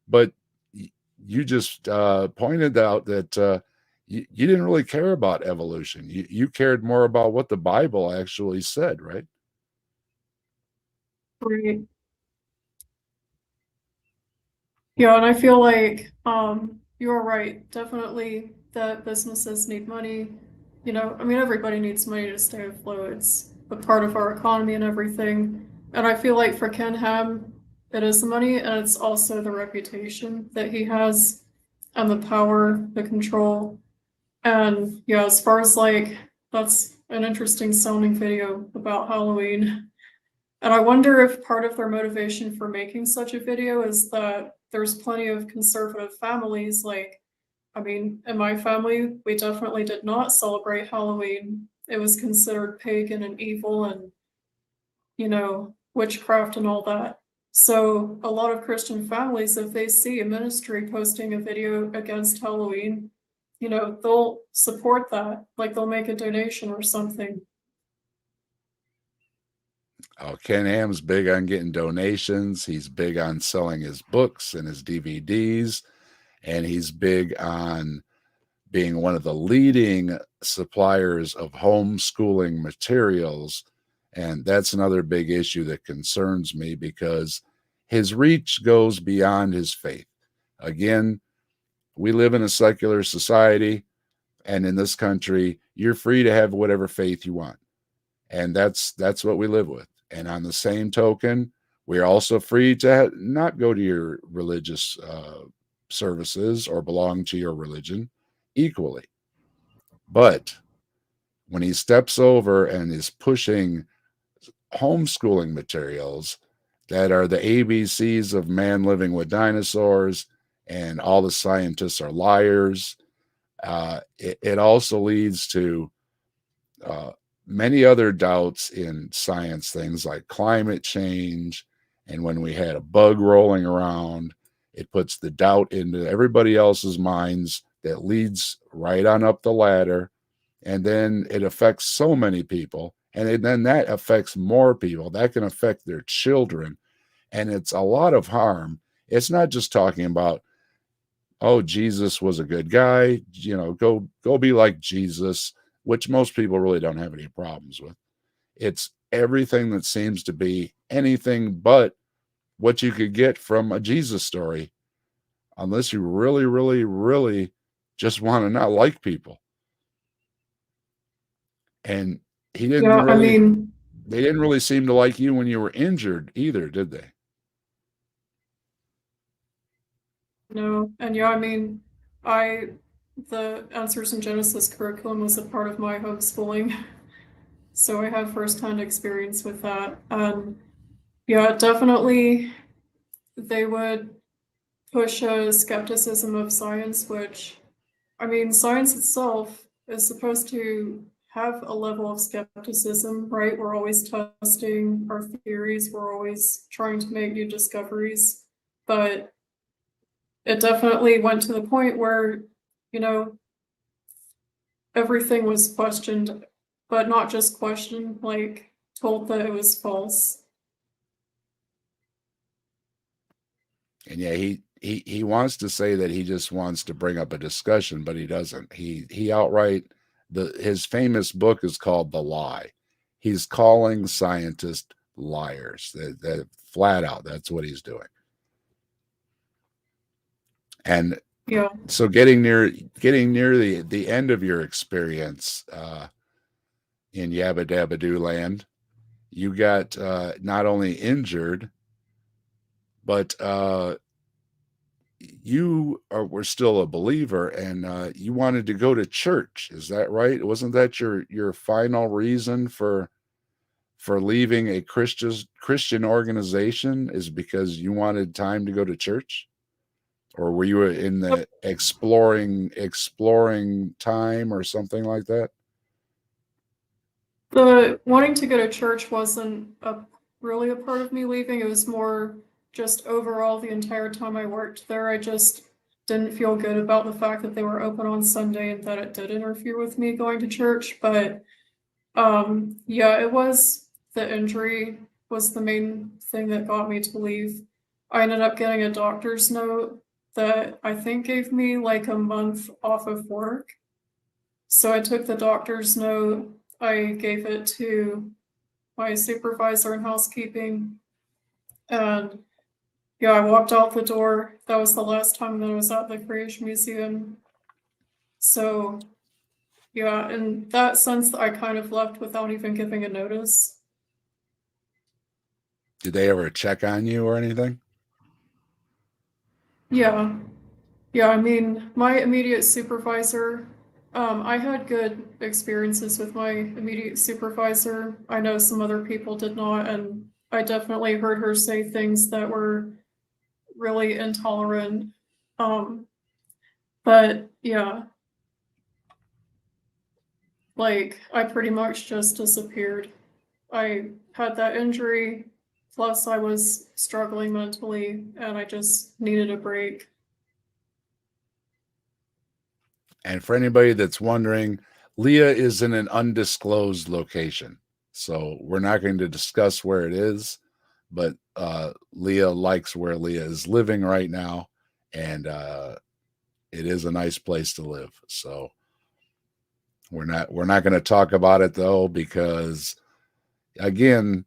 Speaker 1: But you just pointed out that you didn't really care about evolution. You cared more about what the Bible actually said, right?
Speaker 2: Right. Yeah, and I feel like you're right. Definitely that businesses need money. You know, I mean, everybody needs money to stay afloat. It's a part of our economy and everything. And I feel like for Ken Ham, it is the money and it's also the reputation that he has and the power, the control. And yeah, as far as like, that's an interesting sounding video about Halloween. And I wonder if part of their motivation for making such a video is that there's plenty of conservative families. Like, I mean, in my family, we definitely did not celebrate Halloween. It was considered pagan and evil and, you know, witchcraft and all that. So, a lot of Christian families, if they see a ministry posting a video against Halloween, you know, they'll support that. Like, they'll make a donation or something.
Speaker 1: Oh, Ken Ham's big on getting donations. He's big on selling his books and his DVDs, and he's big on being one of the leading suppliers of homeschooling materials. And that's another big issue that concerns me, because his reach goes beyond his faith. Again, we live in a secular society, and in this country, you're free to have whatever faith you want. And that's what we live with. And on the same token, we're also free to not go to your religious services or belong to your religion equally. But when he steps over and is pushing homeschooling materials that are the ABCs of man living with dinosaurs, and all the scientists are liars, it also leads to uh, many other doubts in science, things like climate change. And when we had a bug rolling around, it puts the doubt into everybody else's minds that leads right on up the ladder. And then it affects so many people. And then that affects more people. That can affect their children. And it's a lot of harm. It's not just talking about, oh, Jesus was a good guy, go be like Jesus, which most people really don't have any problems with. It's everything that seems to be anything but what you could get from a Jesus story, unless you really, really, really just want to not like people. And he didn't
Speaker 2: Yeah, I
Speaker 1: really,
Speaker 2: mean,
Speaker 1: they didn't really seem to like you when you were injured either, did they?
Speaker 2: no, and yeah, I mean, I the Answers in Genesis curriculum was a part of my homeschooling, so I have firsthand experience with that. Yeah, definitely they would push a skepticism of science, which, I mean, science itself is supposed to have a level of skepticism, right? We're always testing our theories, we're always trying to make new discoveries, but it definitely went to the point where, you know, everything was questioned, but not just questioned, like told that it was false.
Speaker 1: And yeah, he wants to say that he just wants to bring up a discussion, but he doesn't. He outright, his famous book is called The Lie. He's calling scientists liars. That flat out, that's what he's doing. And
Speaker 2: Yeah.
Speaker 1: so getting near the end of your experience in Yabba Dabba Doo land, you got not only injured, but were still a believer, and you wanted to go to church. Is that right? Wasn't that your final reason for leaving a Christian organization, is because you wanted time to go to church? Or were you in the exploring time or something like that?
Speaker 2: The wanting to go to church wasn't really a part of me leaving. It was more just overall the entire time I worked there. I just didn't feel good about the fact that they were open on Sunday and that it did interfere with me going to church. But yeah, it was the injury was the main thing that got me to leave. I ended up getting a doctor's note that I think gave me like a month off of work. So I took the doctor's note, I gave it to my supervisor in housekeeping, and yeah, I walked out the door. That was the last time that I was at the Creation Museum. So yeah, in that sense, I kind of left without even giving a notice.
Speaker 1: Did they ever check on you or anything?
Speaker 2: Yeah, yeah, I mean, my immediate supervisor, I had good experiences with my immediate supervisor. I know some other people did not, and I definitely heard her say things that were really intolerant. Um, but yeah, like I pretty much just disappeared. I had that injury, plus I was struggling mentally, and I just needed a break.
Speaker 1: And for anybody that's wondering, Leah is in an undisclosed location. So we're not going to discuss where it is, but Leah likes where Leah is living right now. And it is a nice place to live. So we're not going to talk about it though, because again,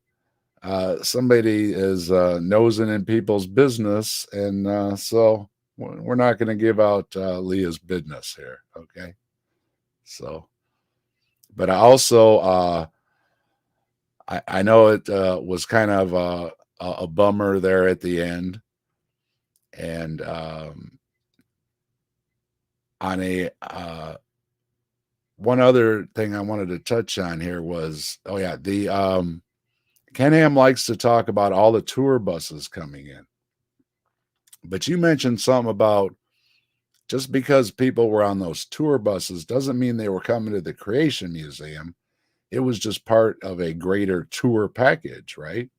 Speaker 1: somebody is nosing in people's business, and so we're not going to give out Leah's business here. Okay. So, but I also I know it was kind of a bummer there at the end, and on a one other thing I wanted to touch on here was, oh yeah, the Ken Ham likes to talk about all the tour buses coming in, but you mentioned something about just because people were on those tour buses doesn't mean they were coming to the Creation Museum. It was just part of a greater tour package, right?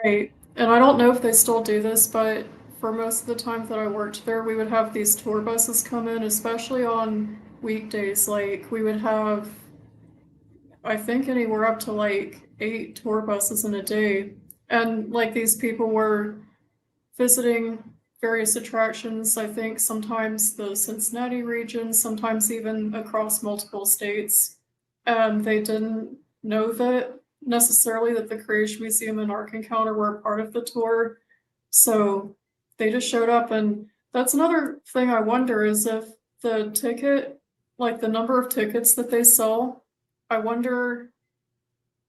Speaker 2: Right. And I don't know if they still do this, but for most of the time that I worked there, we would have these tour buses come in, especially on weekdays. Like we would have, I think, anywhere up to like 8 tour buses in a day. And like these people were visiting various attractions, I think sometimes the Cincinnati region, sometimes even across multiple states. And they didn't know that necessarily that the Creation Museum and Ark Encounter were a part of the tour. So they just showed up. And that's another thing I wonder is if the ticket, like the number of tickets that they sell, I wonder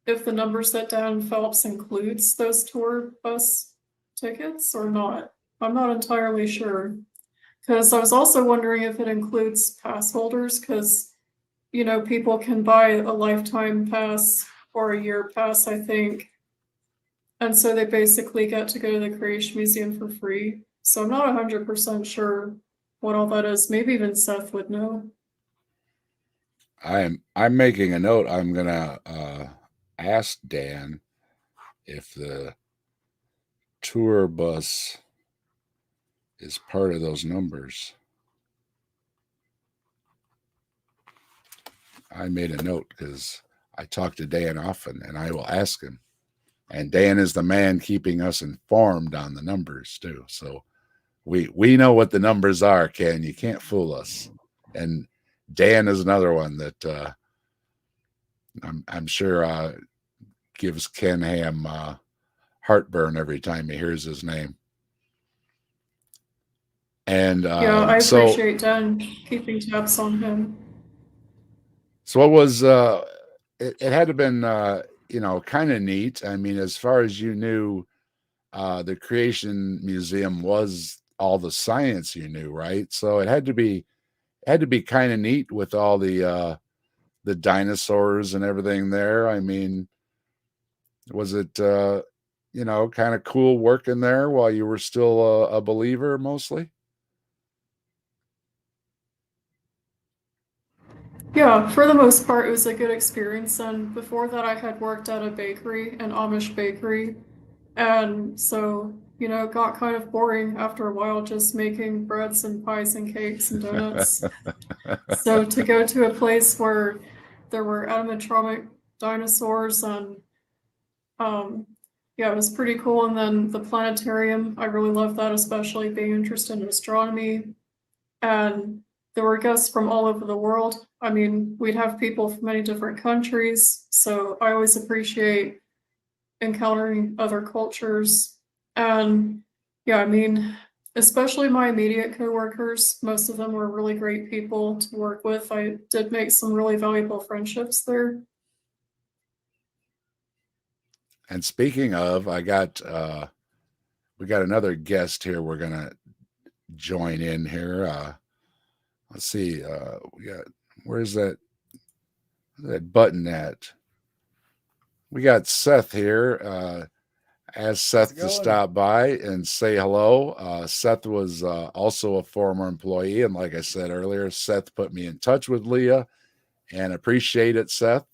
Speaker 2: if the numbers that Dan Phelps includes those tour bus tickets or not. I'm not entirely sure. Because I was also wondering if it includes pass holders, because, you know, people can buy a lifetime pass or a year pass, I think. And so they basically get to go to the Creation Museum for free. So I'm not 100% sure what all that is. Maybe even Seth would know.
Speaker 1: I'm making a note. I'm gonna ask Dan if the tour bus is part of those numbers. I made a note because I talk to Dan often, and I will ask him. And Dan is the man keeping us informed on the numbers too. So we know what the numbers are, Ken. You can't fool us. And Dan is another one that I'm sure gives Ken Ham heartburn every time he hears his name. And
Speaker 2: Yeah, I appreciate Dan keeping tabs on him.
Speaker 1: so what was it had to have been kind of neat. I mean, as far as you knew, the Creation Museum was all the science you knew, right? So it had to be kind of neat with all the dinosaurs and everything there. I mean, was it kind of cool working there while you were still a believer mostly?
Speaker 2: Yeah, for the most part, it was a good experience. And before that, I had worked at a bakery, an Amish bakery. And so, it got kind of boring after a while just making breads and pies and cakes and donuts. So to go to a place where there were animatronic dinosaurs and um, yeah, it was pretty cool. And then the planetarium, I really loved that, especially being interested in astronomy. And there were guests from all over the world. I mean, we'd have people from many different countries. So I always appreciate encountering other cultures. And yeah, I mean, especially my immediate coworkers, most of them were really great people to work with. I did make some really valuable friendships there.
Speaker 1: And speaking of, we got another guest here. We're gonna join in here. Let's see. We got where's that button at? We got Seth here. Ask
Speaker 3: How's it
Speaker 1: Seth to
Speaker 3: going?
Speaker 1: stop by and say hello. Seth was also a former employee, and like I said earlier, Seth put me in touch with Leah, and appreciate it, Seth,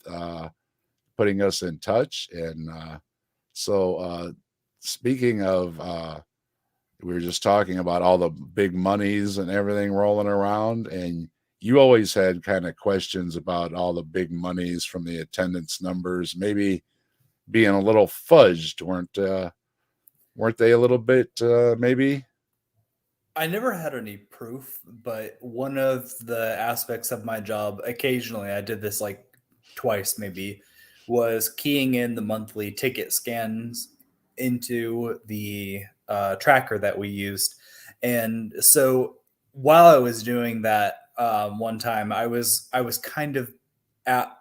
Speaker 1: putting us in touch. And so, speaking of, we were just talking about all the big monies and everything rolling around, and you always had kind of questions about all the big monies from the attendance numbers, maybe being a little fudged, weren't they a little bit maybe?
Speaker 3: I never had any proof, but one of the aspects of my job, occasionally, I did this like twice maybe, was keying in the monthly ticket scans into the tracker that we used. And so while I was doing that one time, I was kind of at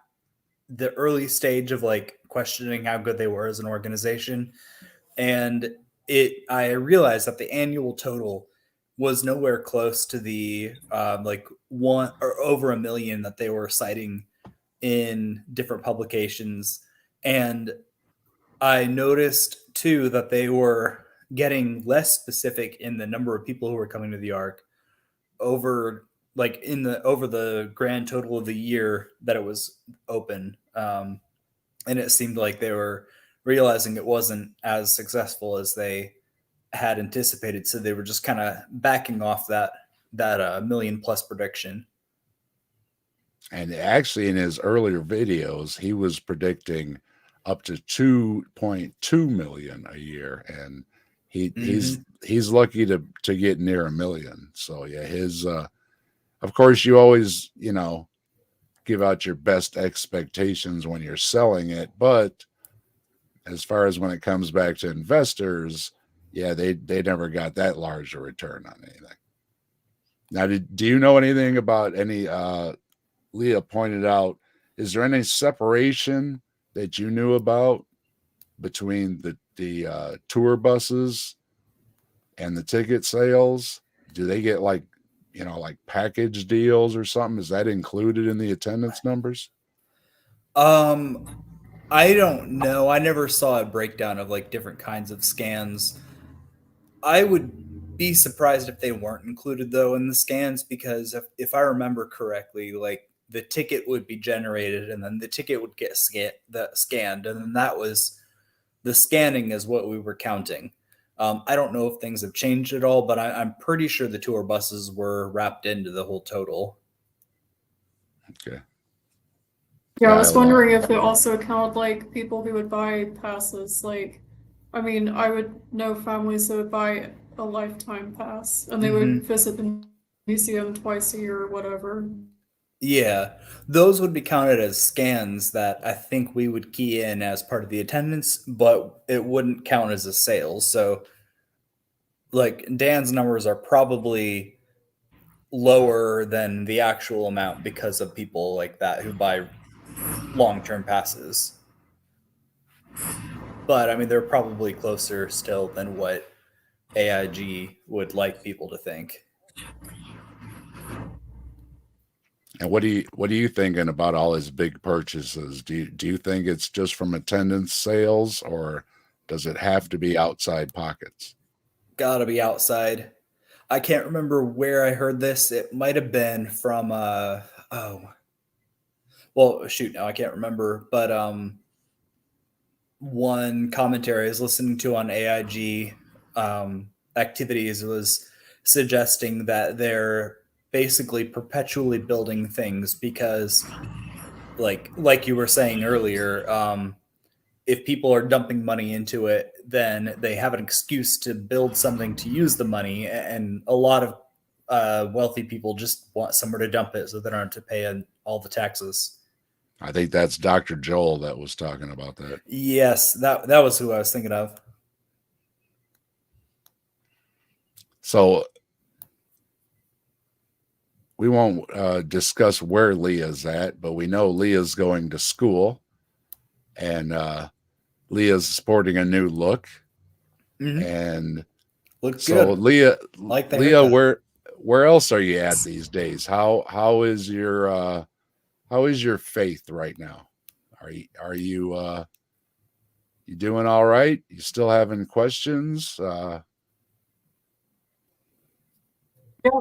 Speaker 3: the early stage of like questioning how good they were as an organization, and it I realized that the annual total was nowhere close to the like one or over a million that they were citing in different publications. And I noticed too that they were getting less specific in the number of people who were coming to the arc over like in the over the grand total of the year that it was open. And it seemed like they were realizing it wasn't as successful as they had anticipated, so they were just kind of backing off that million plus prediction.
Speaker 1: And actually, in his earlier videos, he was predicting up to 2.2 million a year, and he he's
Speaker 3: Mm-hmm.
Speaker 1: he's lucky to get near a million. So yeah, his of course you always give out your best expectations when you're selling it, but as far as when it comes back to investors, yeah, they never got that large a return on anything. Now, do you know anything about any Leah pointed out, is there any separation that you knew about between the tour buses and the ticket sales? Do they get like package deals or something? Is that included in the attendance numbers?
Speaker 3: Um, I don't know. I never saw a breakdown of like different kinds of scans. I would be surprised if they weren't included though in the scans, because if I remember correctly, like the ticket would be generated and then the ticket would get scanned, and then that was the scanning is what we were counting. I don't know if things have changed at all, but I'm pretty sure the tour buses were wrapped into the whole total.
Speaker 1: Okay.
Speaker 2: Yeah, I
Speaker 1: Yeah,
Speaker 2: was wondering if it also counted like people who would buy passes. Like, I mean, I would know families that would buy a lifetime pass and they would
Speaker 3: Hmm.
Speaker 2: visit the museum twice a year or whatever.
Speaker 3: Yeah, those would be counted as scans that I think we would key in as part of the attendance, but it wouldn't count as a sale. So, like, Dan's numbers are probably lower than the actual amount because of people like that who buy long term passes. But I mean, they're probably closer still than what AIG would like people to think.
Speaker 1: and what are you thinking about all his big purchases? Do you think it's just from attendance sales, or does it have to be outside pockets?
Speaker 3: Gotta be outside. I can't remember where I heard this. It might have been from oh well, shoot, now I can't remember, but one commentary I was listening to on AIG activities was suggesting that they're basically perpetually building things because, like you were saying earlier, if people are dumping money into it, then they have an excuse to build something to use the money, and a lot of wealthy people just want somewhere to dump it so they don't have to pay all the taxes.
Speaker 1: I think that's Dr. Joel that was talking about that.
Speaker 3: Yes, that was who I was thinking of.
Speaker 1: So we won't discuss where Leah's at, but we know Leah's going to school, and Leah's sporting a new look.
Speaker 3: Mhm.
Speaker 1: And
Speaker 3: Looks
Speaker 1: so
Speaker 3: good.
Speaker 1: Leah,
Speaker 3: Like the
Speaker 1: Leah,
Speaker 3: haircut.
Speaker 1: where else are you at these days? How is your faith right now? Are you you doing all right? You still having questions?
Speaker 2: Yeah,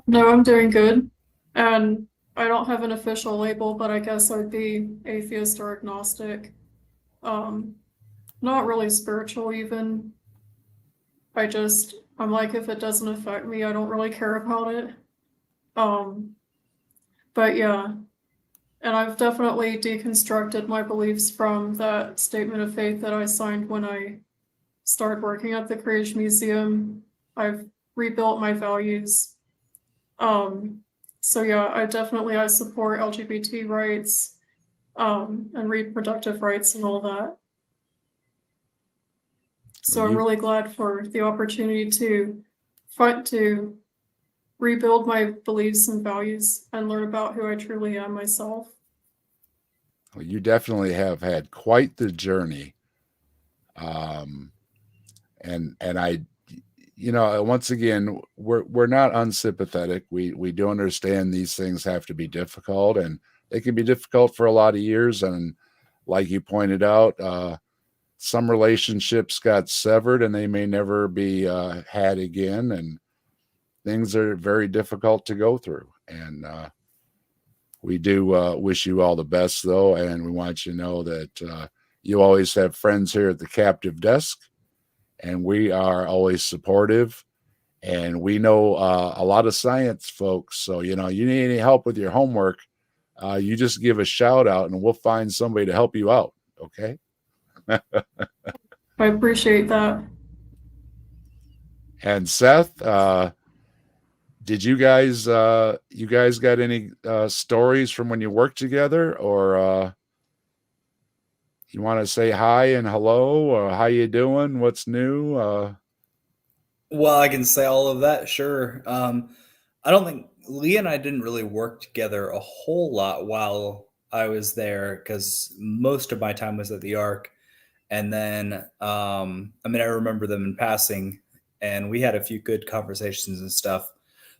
Speaker 2: no, I'm doing good. And I don't have an official label, but I guess I'd be atheist or agnostic. Not really spiritual even. I'm like, if it doesn't affect me, I don't really care about it. But yeah, and I've definitely deconstructed my beliefs from that statement of faith that I signed when I started working at the Creation Museum. I've rebuilt my values. So yeah, I support LGBT rights, and reproductive rights and all that. So I'm really glad for the opportunity to fight to rebuild my beliefs and values and learn about who I truly am myself.
Speaker 1: Well, you definitely have had quite the journey. And I, once again, we're not unsympathetic. We do understand these things have to be difficult, and they can be difficult for a lot of years. And like you pointed out, some relationships got severed, and they may never be had again. And things are very difficult to go through. And we do wish you all the best, though, and we want you to know that you always have friends here at the Captive Desk, and we are always supportive. And we know a lot of science folks, so you need any help with your homework, you just give a shout out, and we'll find somebody to help you out. Okay.
Speaker 2: I appreciate that.
Speaker 1: And Seth, did you guys got any stories from when you worked together, or you want to say hi and hello, or how you doing? What's new?
Speaker 3: Well, I can say all of that, sure. I don't think Leah and I didn't really work together a whole lot while I was there because most of my time was at the Ark. And then, I remember them in passing, and we had a few good conversations and stuff.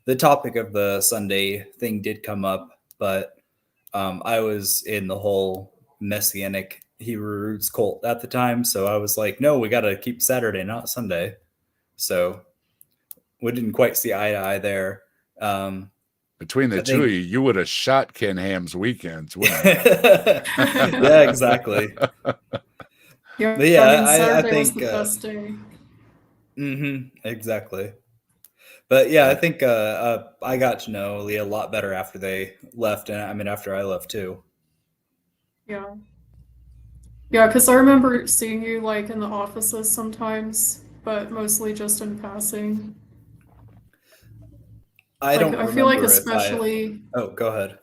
Speaker 3: The topic of the Sunday thing did come up, but I was in the whole Messianic Hebrew roots cult at the time. So I was like, no, we got to keep Saturday, not Sunday. So we didn't quite see eye to eye there.
Speaker 1: Between the
Speaker 3: I
Speaker 1: two of
Speaker 3: think,
Speaker 1: you, you would have shot Ken Ham's weekends, wouldn't
Speaker 3: yeah, exactly.
Speaker 2: Yeah,
Speaker 3: But yeah,
Speaker 2: I mean,
Speaker 3: I
Speaker 2: Saturday was
Speaker 3: think,
Speaker 2: the best day.
Speaker 3: exactly. But yeah, I
Speaker 1: you?
Speaker 3: think I got to know Leah a lot better after they left, and after I left too.
Speaker 2: Yeah. Yeah, because I remember seeing you like in the offices sometimes, but mostly just in passing.
Speaker 3: I
Speaker 2: Like,
Speaker 3: don't
Speaker 2: I feel like
Speaker 3: remember if I.
Speaker 2: especially,
Speaker 3: Oh, go ahead.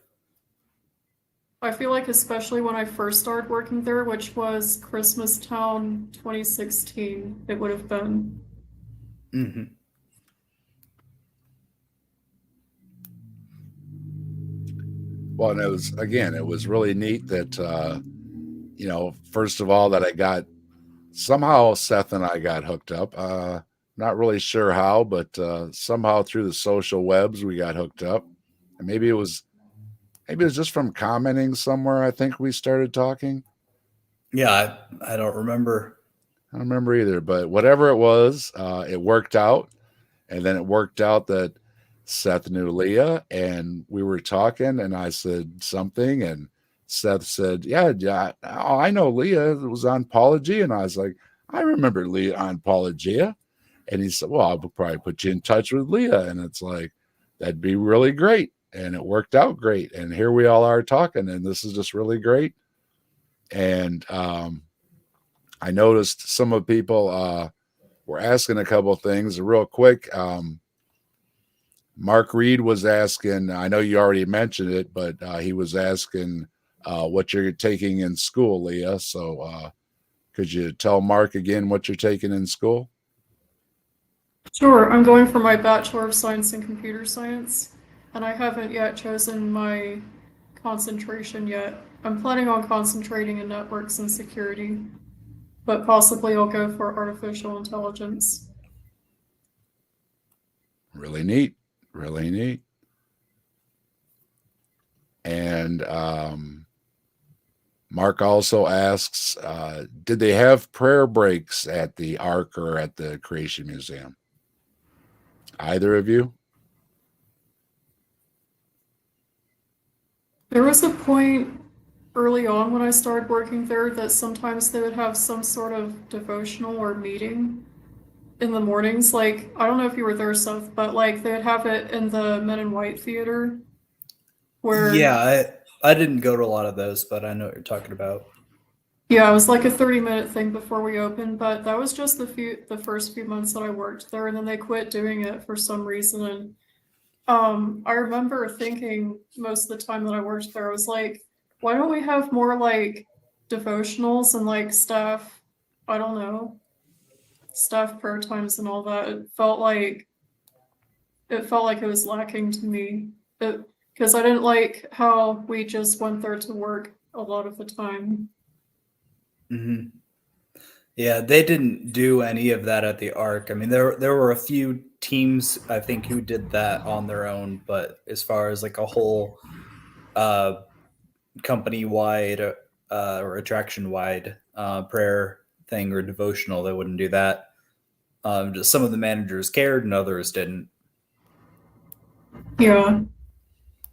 Speaker 2: I feel like especially when I first started working there, which was Christmastown 2016, it would have been.
Speaker 3: hmm
Speaker 1: Well, and it was really neat that first of all, that I got somehow Seth and I got hooked up. Not really sure how, but somehow through the social webs we got hooked up. And maybe it was just from commenting somewhere. I think we started talking.
Speaker 3: Yeah, I don't remember.
Speaker 1: I don't remember either, but whatever it was, it worked out. And then it worked out that Seth knew Leah, and we were talking, and I said something, and Seth said, yeah, oh, I know Leah. It was on Apologia. And I was like, I remember Leah on Apologia. And he said, well, I'll probably put you in touch with Leah. And it's like, that'd be really great. And it worked out great. And here we all are talking, and this is just really great. And I noticed some of the people were asking a couple of things real quick. Mark Reed was asking, I know you already mentioned it, but he was asking what you're taking in school, Leah. So could you tell Mark again what you're taking in school?
Speaker 2: Sure, I'm going for my Bachelor of Science in Computer Science, and I haven't yet chosen my concentration yet. I'm planning on concentrating in networks and security, but possibly I'll go for artificial intelligence.
Speaker 1: Really neat. Really neat. And Mark also asks, did they have prayer breaks at the Ark or at the Creation Museum? Either of you?
Speaker 2: There was a point early on when I started working there that sometimes they would have some sort of devotional or meeting in the mornings. Like, I don't know if you were there, Seth, but like they would have it in the Men in White Theater where
Speaker 3: Yeah, I didn't go to a lot of those, but I know what you're talking about.
Speaker 2: yeah, it was like a 30-minute thing before we opened, but that was just the first few months that I worked there, and then they quit doing it for some reason. And I remember thinking most of the time that I worked there, I was like, why don't we have more like devotionals and like staff, I don't know, staff prayer times and all that. It felt like it was lacking to me. Because I didn't like how we just went there to work a lot of the time.
Speaker 3: Mm-hmm. Yeah, they didn't do any of that at the Ark. I mean, there were a few teams I think who did that on their own, but as far as like a whole company wide or attraction wide prayer thing or devotional, they wouldn't do that. Just some of the managers cared and others didn't.
Speaker 2: Yeah.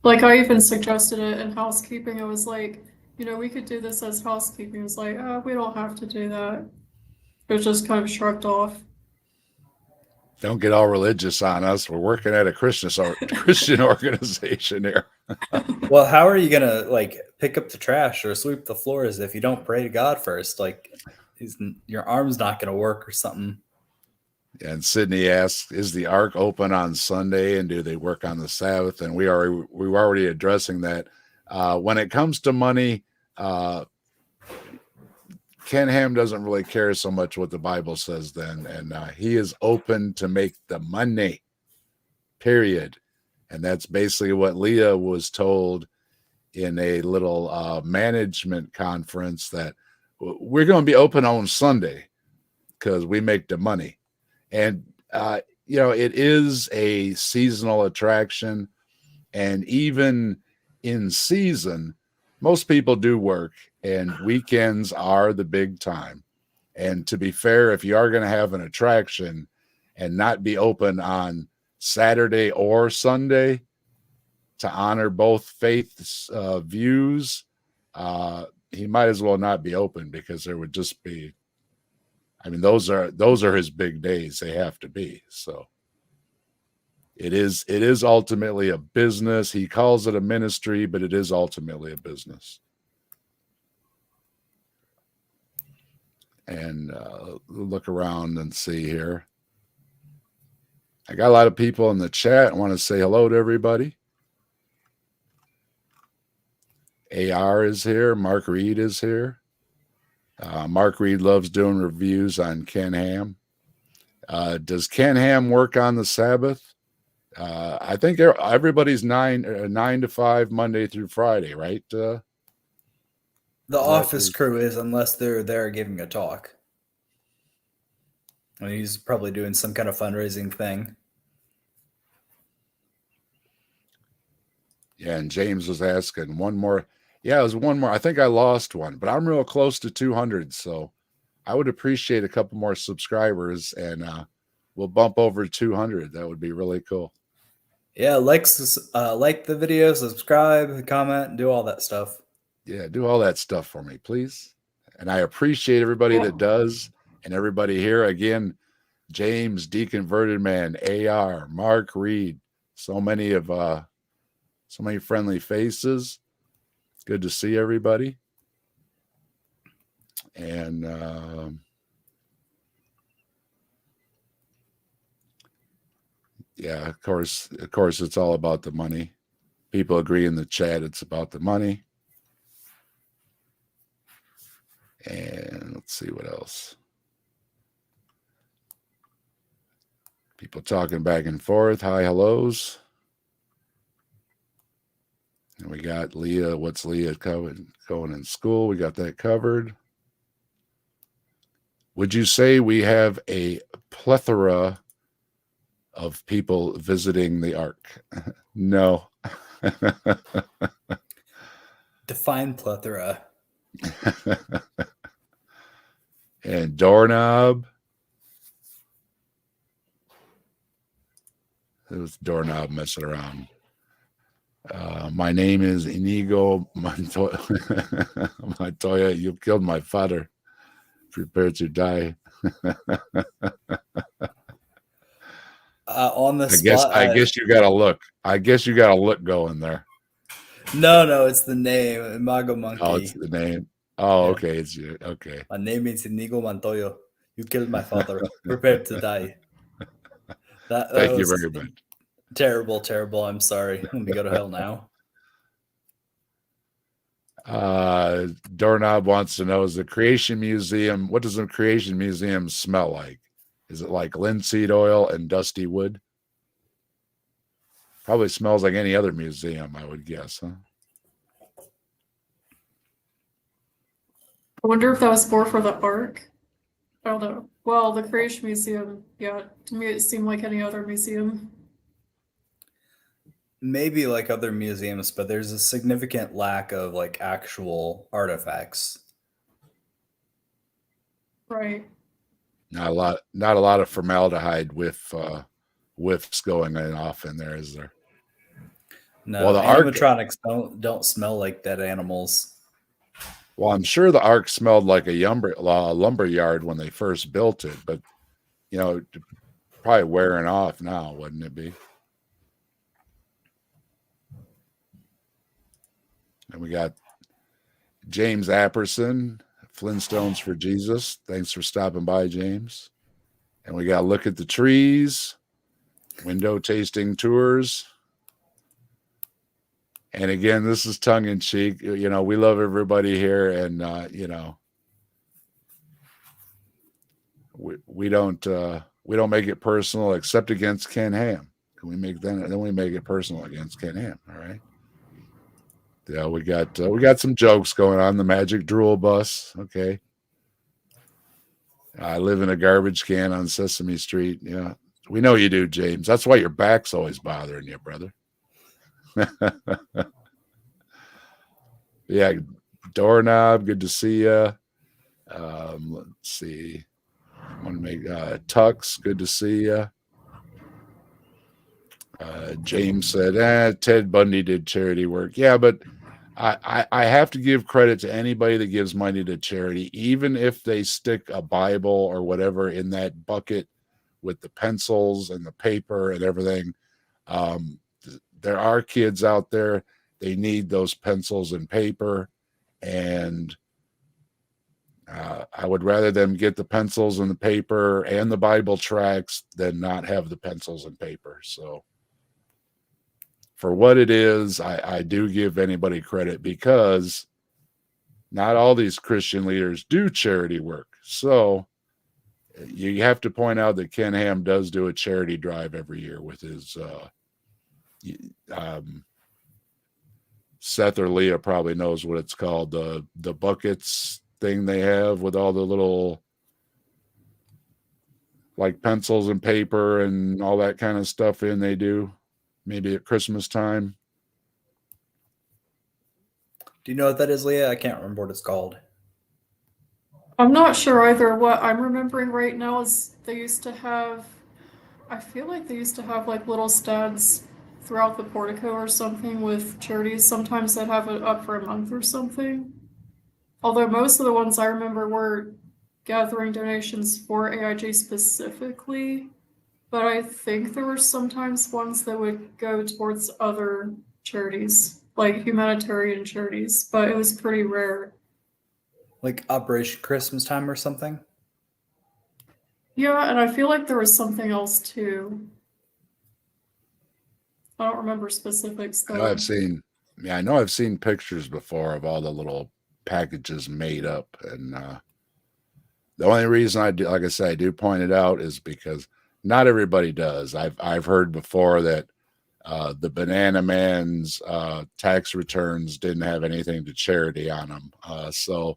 Speaker 2: Like I even suggested it in housekeeping. It was like, we could do this as housekeeping. It was like, oh, we don't have to do that. It was just kind of shrugged off.
Speaker 1: Don't get all religious on us. We're working at a Christian organization here.
Speaker 3: Well, how are you gonna like pick up the trash or sweep the floors if you don't pray to God first? Like, your arm's not gonna work or something.
Speaker 1: And Sydney asks, is the Ark open on Sunday and do they work on the Sabbath? And we were already addressing that. When it comes to money, Ken Ham doesn't really care so much what the Bible says then. And he is open to make the money, period. And that's basically what Leah was told in a little management conference, that we're going to be open on Sunday because we make the money. And, it is a seasonal attraction. And even in season, most people do work, and weekends are the big time. And to be fair, if you are going to have an attraction and not be open on Saturday or Sunday to honor both faiths' views, he might as well not be open, because there would just be, those are his big days. They have to be. So it is ultimately a business. He calls it a ministry, but it is ultimately a business. And look around and see here. I got a lot of people in the chat. I want to say hello to everybody. AR is here. Mark Reed is here. Mark Reed loves doing reviews on Ken Ham. Does Ken Ham work on the Sabbath? I think everybody's 9 to 5 Monday through Friday, right?
Speaker 3: The office crew is, unless they're there giving a talk. I mean, he's probably doing some kind of fundraising thing.
Speaker 1: Yeah, and James was asking one more. Yeah, it was one more. I think I lost one, but I'm real close to 200. So I would appreciate a couple more subscribers, and we'll bump over 200. That would be really cool.
Speaker 3: Yeah, like the video, subscribe, comment, do all that stuff.
Speaker 1: Yeah, do all that stuff for me, please. And I appreciate everybody that does, and everybody here. Again, James, Deconverted Man, AR, Mark Reed, so many friendly faces. Good to see everybody. And yeah, of course, it's all about the money. People agree in the chat it's about the money. And let's see what else. People talking back and forth. Hi, hellos. And we got Leah. What's Leah going in school? We got that covered. Would you say we have a plethora of people visiting the Ark? No.
Speaker 3: Define plethora.
Speaker 1: And doorknob. It was doorknob messing around. My name is Inigo Montoya. You killed my father. Prepare to die.
Speaker 3: On the spot.
Speaker 1: I guess you got to look. I guess you got to look going there.
Speaker 3: No, it's the name, Imago Monkey.
Speaker 1: Oh, it's the name. Oh, yeah. Okay, it's you. Okay.
Speaker 3: My name is Inigo Montoya. You killed my father. Prepare to die.
Speaker 1: Thank you very much.
Speaker 3: Terrible. I'm sorry. Let me go to hell now.
Speaker 1: Doorknob wants to know, is the Creation Museum, what does the Creation Museum smell like? Is it like linseed oil and dusty wood? Probably smells like any other museum, I would guess, huh?
Speaker 2: I wonder if that was more for the Ark. I don't know. Well, the Creation Museum, yeah, to me it seemed like any other museum.
Speaker 3: Maybe like other museums, but there's a significant lack of like actual artifacts.
Speaker 2: Right.
Speaker 1: Not a lot of formaldehyde whiffs going off in there, is there?
Speaker 3: No, well, the animatronics don't smell like dead animals.
Speaker 1: Well, I'm sure the Ark smelled like a lumber yard when they first built it, but you know, probably wearing off now, wouldn't it be? And we got James Apperson, Flintstones for Jesus. Thanks for stopping by, James. And we got Look at the Trees, window tasting tours. And again, this is tongue in cheek. You know, we love everybody here, and you know, we don't make it personal except against Ken Ham. Can we make then we make it personal against Ken Ham? All right. Yeah, we got some jokes going on. The Magic Drool Bus. Okay. I live in a garbage can on Sesame Street. Yeah, we know you do, James. That's why your back's always bothering you, brother. Yeah, Doorknob, good to see you. Let's see. I want to make Tux, good to see you. James said, Ted Bundy did charity work. Yeah, but I have to give credit to anybody that gives money to charity, even if they stick a Bible or whatever in that bucket with the pencils and the paper and everything. There are kids out there, they need those pencils and paper, and I would rather them get the pencils and the paper and the Bible tracts than not have the pencils and paper. So for what it is, I do give anybody credit, because not all these Christian leaders do charity work. So you have to point out that Ken Ham does do a charity drive every year with his Seth or Leah probably knows what it's called, the buckets thing they have with all the little like pencils and paper and all that kind of stuff in. They do maybe at Christmas time.
Speaker 3: Do you know what that is, Leah? I can't remember what it's called.
Speaker 2: I'm not sure either. What I'm remembering right now is they used to have, I feel like they used to have like little stands throughout the portico or something with charities. Sometimes they'd have it up for a month or something. Although most of the ones I remember were gathering donations for AIG specifically, but I think there were sometimes ones that would go towards other charities, like humanitarian charities, but it was pretty rare.
Speaker 3: Like Operation Christmas Time or something.
Speaker 2: Yeah, and I feel like there was something else too. I don't remember specifics
Speaker 1: I know
Speaker 2: though.
Speaker 1: I know I've seen pictures before of all the little packages made up, and the only reason I do, like I say, I do point it out is because not everybody does. I've heard before that the Banana Man's tax returns didn't have anything to charity on them. So,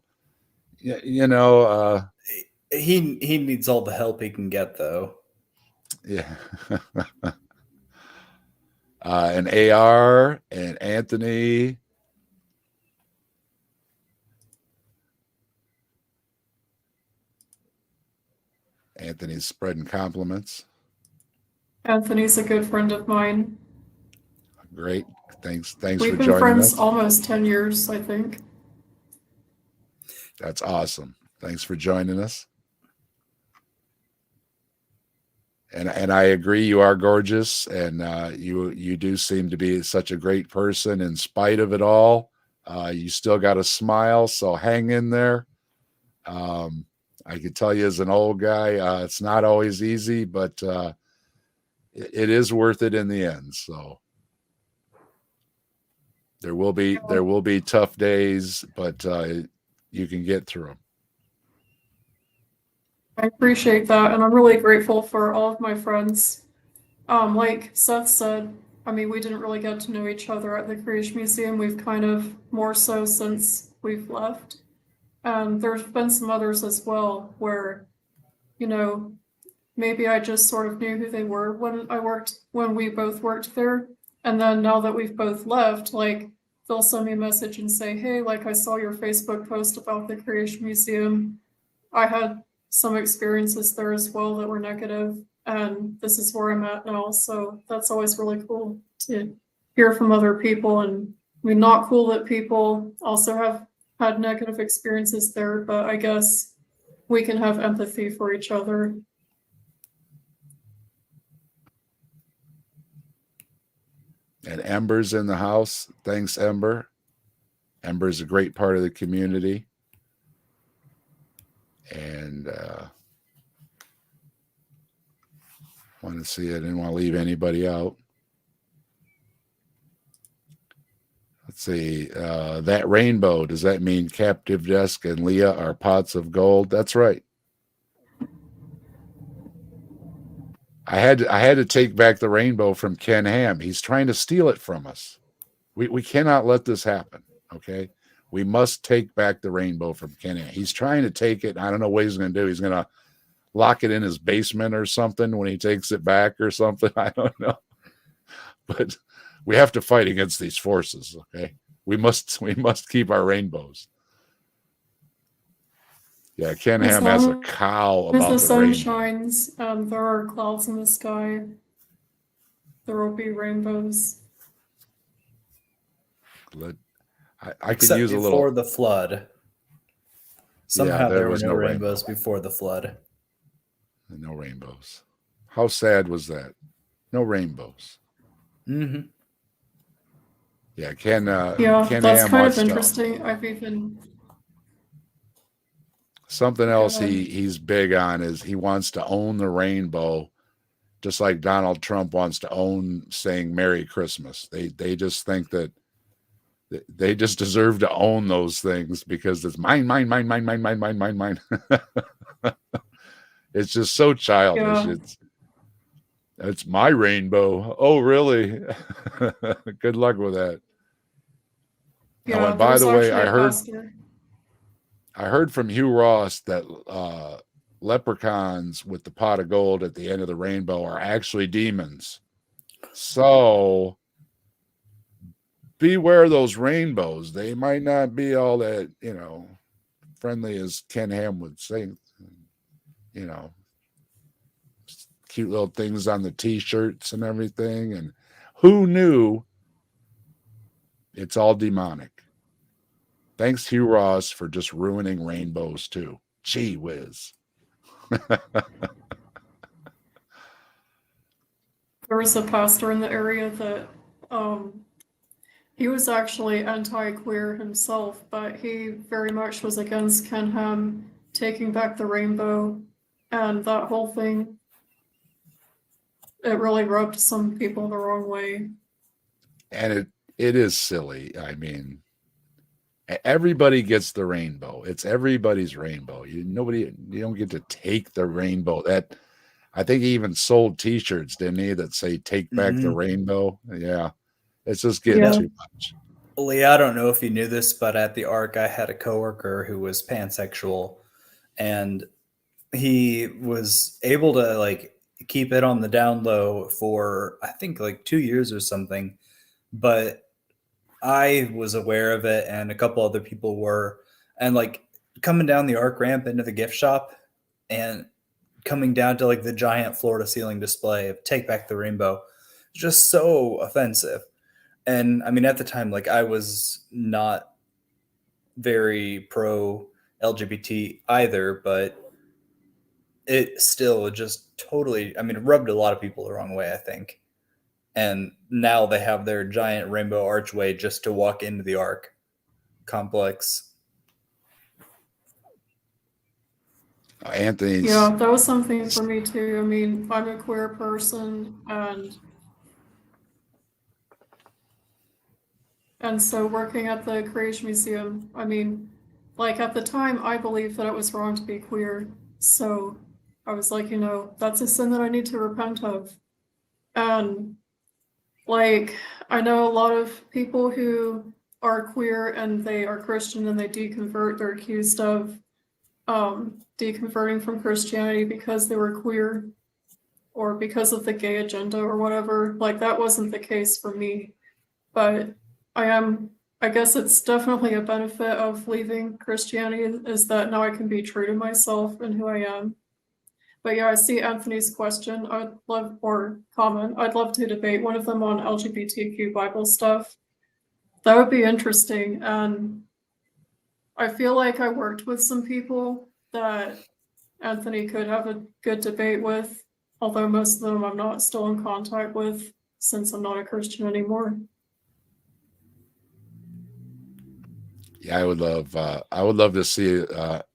Speaker 1: you know,
Speaker 3: He needs all the help he can get, though.
Speaker 1: yeah. And AR and Anthony. Anthony's spreading compliments.
Speaker 2: Anthony's a good friend of mine.
Speaker 1: Great. Thanks for
Speaker 2: We've been
Speaker 1: joining
Speaker 2: friends
Speaker 1: us.
Speaker 2: almost 10 years, I think.
Speaker 1: That's awesome. Thanks for joining us. And I agree, you are gorgeous, and you do seem to be such a great person in spite of it all. You still got a smile, so hang in there. I can tell you as an old guy, it's not always easy, but it is worth it in the end. So there will be tough days, but you can get through them.
Speaker 2: I appreciate that, and I'm really grateful for all of my friends. Like Seth said, I mean, we didn't really get to know each other at the Creation Museum. We've kind of more so since we've left. And there's been some others as well where, you know, maybe I just sort of knew who they were when we both worked there. And then now that we've both left, like they'll send me a message and say, hey, like I saw your Facebook post about the Creation Museum. I had some experiences there as well that were negative, and this is where I'm at now. So that's always really cool to hear from other people. And I mean, not cool that people also have had negative experiences there, but I guess we can have empathy for each other.
Speaker 1: And Ember's in the house. Thanks, Ember. Ember's a great part of the community. And want to see it. I didn't want to leave anybody out. Let's see. That rainbow, does that mean Captive Desk and Leah are pots of gold? That's right. I had to take back the rainbow from Ken Ham. He's trying to steal it from us. We cannot let this happen. Okay. We must take back the rainbow from Ken Ham. He's trying to take it. I don't know what he's going to do. He's going to lock it in his basement or something when he takes it back or something. I don't know. But we have to fight against these forces. Okay. We must keep our rainbows. Yeah, Ken
Speaker 2: As
Speaker 1: Ham has a
Speaker 2: long
Speaker 1: cow
Speaker 2: as
Speaker 1: about
Speaker 2: the
Speaker 1: the
Speaker 2: sun
Speaker 1: rainbow.
Speaker 2: shines, there are clouds in the sky. There will be rainbows.
Speaker 1: I could
Speaker 3: Except
Speaker 1: use a
Speaker 3: before
Speaker 1: little.
Speaker 3: the flood. Somehow
Speaker 1: Yeah, there
Speaker 3: there were
Speaker 1: was
Speaker 3: no
Speaker 1: no
Speaker 3: rainbows
Speaker 1: rainbow.
Speaker 3: before the flood.
Speaker 1: No rainbows. How sad was that? No rainbows.
Speaker 3: Mm-hmm.
Speaker 1: Yeah, Ken
Speaker 2: Yeah,
Speaker 1: Ken
Speaker 2: that's
Speaker 1: Ham
Speaker 2: kind of
Speaker 1: wants to.
Speaker 2: interesting. I've even
Speaker 1: Something
Speaker 2: go
Speaker 1: else
Speaker 2: ahead.
Speaker 1: he's big on is he wants to own the rainbow, just like Donald Trump wants to own saying Merry Christmas. They just think that they just deserve to own those things because it's mine, mine, mine, mine, mine, mine, mine, mine, mine. It's just so childish.
Speaker 2: Yeah.
Speaker 1: It's my rainbow. Oh, really? Good luck with that. Oh,
Speaker 2: Yeah,
Speaker 1: and by
Speaker 2: there's
Speaker 1: the way,
Speaker 2: actually a pastor.
Speaker 1: I heard from Hugh Ross that leprechauns with the pot of gold at the end of the rainbow are actually demons. So beware those rainbows. They might not be all that, friendly as Ken Ham would say. You know, cute little things on the t-shirts and everything. And Who knew it's all demonic? Thanks, Hugh Ross, for just ruining rainbows too. Gee whiz.
Speaker 2: There was a pastor in the area that he was actually anti-queer himself, but he very much was against Ken Ham taking back the rainbow, and that whole thing, it really rubbed some people the wrong way.
Speaker 1: And it is silly. I mean, everybody gets the rainbow. It's everybody's rainbow. You don't get to take the rainbow. That I think he even sold T-shirts, didn't he, that say "Take back the rainbow"? Yeah, it's just getting
Speaker 2: Yeah.
Speaker 1: too much.
Speaker 3: Leah, I don't know if you knew this, but at the ARC, I had a coworker who was pansexual, and he was able to like keep it on the down low for I think like 2 years or something. But I was aware of it, and a couple other people were, and like coming down the ARC ramp into the gift shop, and coming down to like the giant floor to ceiling display of "Take Back the Rainbow," just so offensive. And I mean, at the time, like I was not very pro LGBT either, but it still just totally, I mean, it rubbed a lot of people the wrong way, I think. And now they have their giant rainbow archway just to walk into the ARC complex.
Speaker 1: Anthony's.
Speaker 2: Yeah, that was something for me too. I mean, I'm a queer person, and so working at the Creation Museum, I mean, like at the time, I believed that it was wrong to be queer. So I was like, that's a sin that I need to repent of. And like, I know a lot of people who are queer and they are Christian and they deconvert, they're accused of deconverting from Christianity because they were queer or because of the gay agenda or whatever. Like, that wasn't the case for me. But I guess it's definitely a benefit of leaving Christianity is that now I can be true to myself and who I am. But yeah, I see Anthony's question. I'd love, or comment, I'd love to debate one of them on LGBTQ Bible stuff. That would be interesting. And I feel like I worked with some people that Anthony could have a good debate with, although most of them I'm not still in contact with since I'm not a Christian anymore.
Speaker 1: Yeah, I would love to see.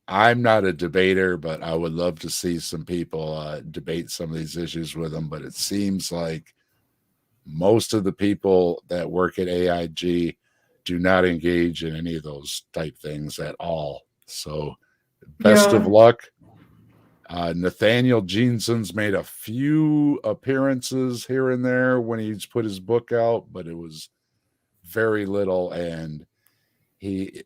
Speaker 1: I'm not a debater, but I would love to see some people debate some of these issues with them. But it seems like most of the people that work at AIG do not engage in any of those type things at all. So, best of
Speaker 2: Yeah.
Speaker 1: luck. Nathaniel Jeanson's made a few appearances here and there when he's put his book out, but it was very little, and he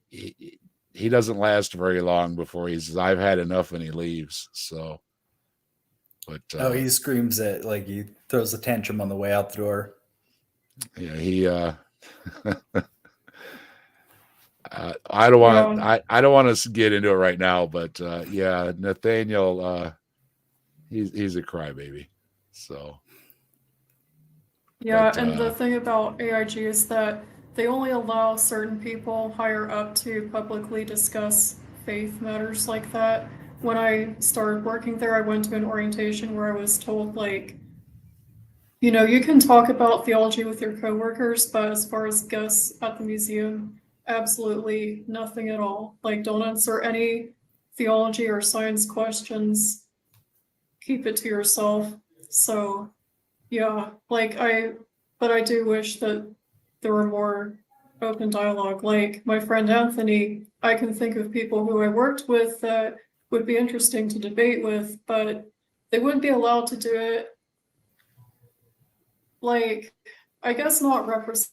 Speaker 1: doesn't last very long before he says, "I've had enough," and he leaves. So, but
Speaker 3: He screams it like he throws a tantrum on the way out the door.
Speaker 1: yeah, he. I don't want to. I don't want to get into it right now, but yeah, Nathaniel. He's a crybaby. So.
Speaker 2: Yeah, and the thing about AIG is that they only allow certain people higher up to publicly discuss faith matters like that. When I started working there, I went to an orientation where I was told, like, you can talk about theology with your coworkers, but as far as guests at the museum, absolutely nothing at all. Like, don't answer any theology or science questions. Keep it to yourself. So, yeah, but I do wish that there were more open dialogue. Like my friend Anthony, I can think of people who I worked with that would be interesting to debate with, but they wouldn't be allowed to do it. Like, I guess not representing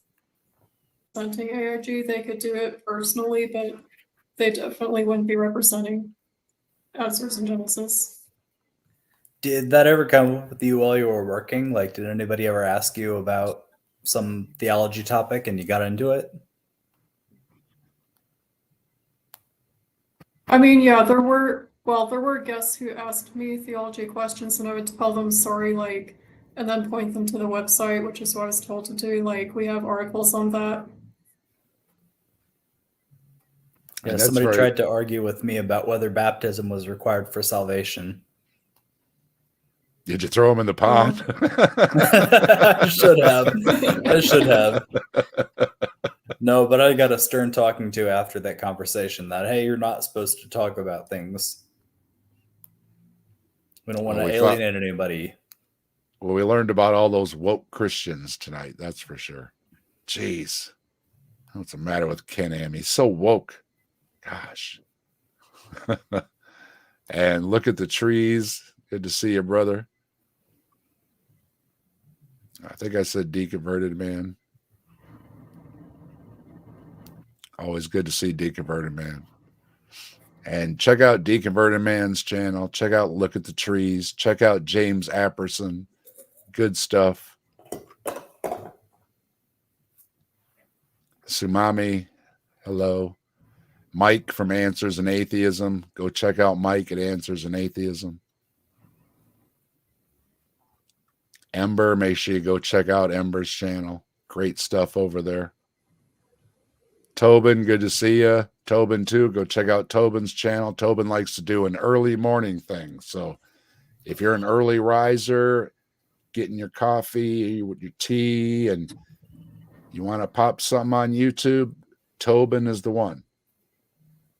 Speaker 2: AIG, they could do it personally, but they definitely wouldn't be representing Answers in Genesis.
Speaker 3: Did that ever come up with you while you were working? Like, did anybody ever ask you about some theology topic and you got into it?
Speaker 2: I mean, yeah, there were guests who asked me theology questions, and I would tell them, sorry, like, and then point them to the website, which is what I was told to do. Like, we have articles on that.
Speaker 3: Yeah,
Speaker 1: And that's
Speaker 3: somebody
Speaker 1: very,
Speaker 3: tried to argue with me about whether baptism was required for salvation.
Speaker 1: did you throw him in the pond?
Speaker 3: I should have. I should have. No, but I got a stern talking to after that conversation that, hey, you're not supposed to talk about things. We don't want
Speaker 1: Well,
Speaker 3: to
Speaker 1: we thought-
Speaker 3: alienate anybody.
Speaker 1: Well, we learned about all those woke Christians tonight. That's for sure. Jeez. What's the matter with Ken Am? He's so woke. Gosh. And look at the trees. Good to see you, brother. I think I said deconverted man. Always good to see deconverted man. And check out Deconverted Man's channel. Check out Look at the Trees. Check out James Apperson. Good stuff. Sumami, hello. Mike from Answers in Atheism. Go check out Mike at Answers in Atheism. Ember, make sure you go check out Ember's channel. Great stuff over there. Tobin, good to see you. Tobin, too. Go check out Tobin's channel. Tobin likes to do an early morning thing. So if you're an early riser, getting your coffee with your tea, and you want to pop something on YouTube, Tobin is the one.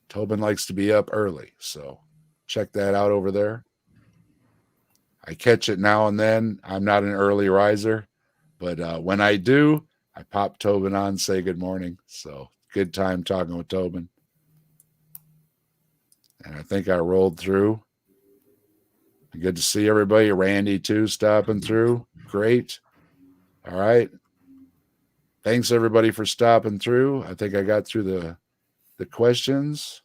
Speaker 1: Tobin likes to be up early. So check that out over there. I catch it now and then. I'm not an early riser, but when I do, I pop Tobin on, say good morning. So good time talking with Tobin. And I think I rolled through. Good to see everybody. Randy, too, stopping through. Great. All right. Thanks, everybody, for stopping through. I think I got through the questions.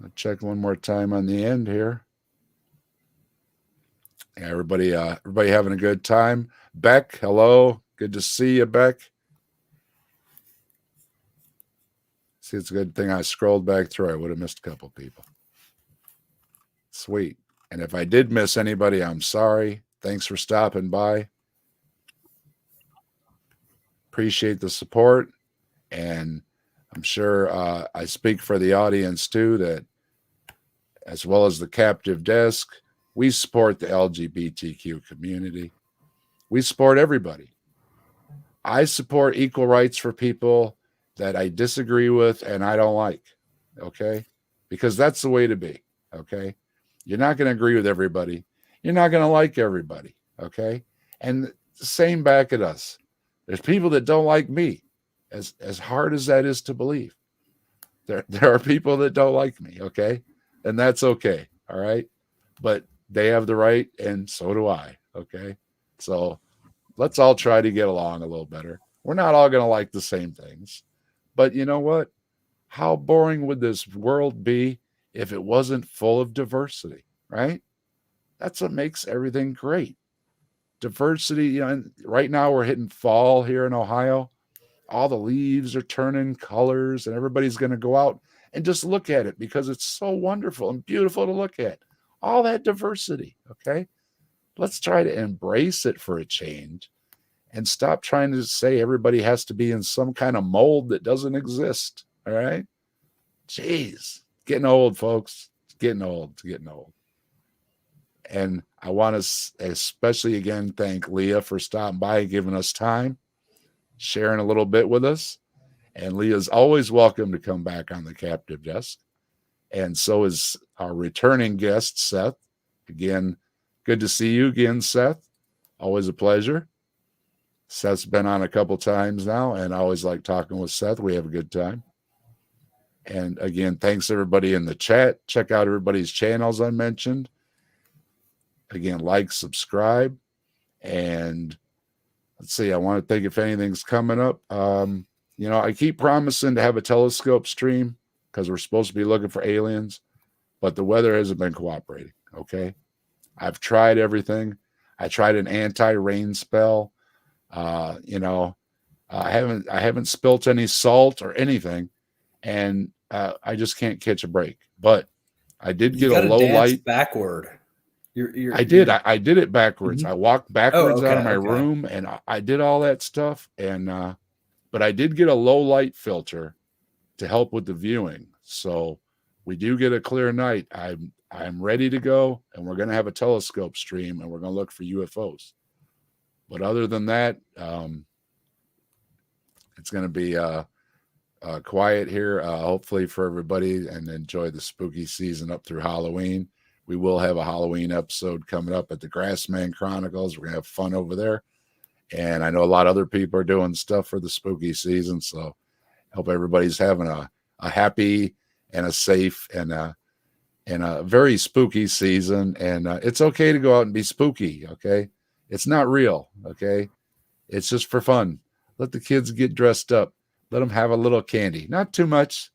Speaker 1: I'll check one more time on the end here. Yeah, everybody having a good time. Beck, hello. Good to see you, Beck. See, it's a good thing I scrolled back through. I would have missed a couple people. Sweet. And if I did miss anybody, I'm sorry. Thanks for stopping by. Appreciate the support. And I'm sure I speak for the audience too, that as well as the Captive Desk, we support the LGBTQ community. We support everybody. I support equal rights for people that I disagree with and I don't like. Okay? Because that's the way to be. Okay? You're not going to agree with everybody. You're not going to like everybody. Okay? And the same back at us. There's people that don't like me, as hard as that is to believe. There are people that don't like me. Okay? And that's okay. All right? But they have the right, and so do I. Okay? So let's all try to get along a little better. We're not all going to like the same things. But you know what? How boring would this world be if it wasn't full of diversity, right? That's what makes everything great. Diversity, you know, and right now we're hitting fall here in Ohio. All the leaves are turning colors, and everybody's going to go out and just look at it because it's so wonderful and beautiful to look at. All that diversity, okay? Let's try to embrace it for a change and stop trying to say everybody has to be in some kind of mold that doesn't exist, all right? Jeez, getting old, folks. It's getting old. It's getting old. And I want to especially again thank Leah for stopping by and giving us time, sharing a little bit with us. And Leah's always welcome to come back on the Captive Desk. And so is our returning guest, Seth. Again, good to see you again, Seth. Always a pleasure. Seth's been on a couple times now, and I always like talking with Seth. We have a good time. And again, thanks everybody in the chat. Check out everybody's channels I mentioned. Again, like, subscribe. And let's see, I want to think if anything's coming up. You know, I keep promising to have a telescope stream because we're supposed to be looking for aliens, but the weather hasn't been cooperating. Okay. I've tried everything. I tried an anti-rain spell. You know, I haven't spilt any salt or anything, and I just can't catch a break. But I did get a low light
Speaker 3: backward. You're
Speaker 1: I did. I did it backwards.
Speaker 3: Mhm.
Speaker 1: I walked backwards out of
Speaker 3: okay,
Speaker 1: my
Speaker 3: okay.
Speaker 1: room, and I did all that stuff. And but I did get a low light filter to help with the viewing. So we do get a clear night. I'm ready to go, and we're going to have a telescope stream, and we're going to look for UFOs. But other than that, it's going to be quiet here, hopefully for everybody, and enjoy the spooky season up through Halloween. We will have a Halloween episode coming up at the Grassman Chronicles. We're going to have fun over there. And I know a lot of other people are doing stuff for the spooky season. So hope everybody's having a happy and a safe and a very spooky season. And it's okay to go out and be spooky. Okay. It's not real. Okay. It's just for fun. Let the kids get dressed up. Let them have a little candy. Not too much.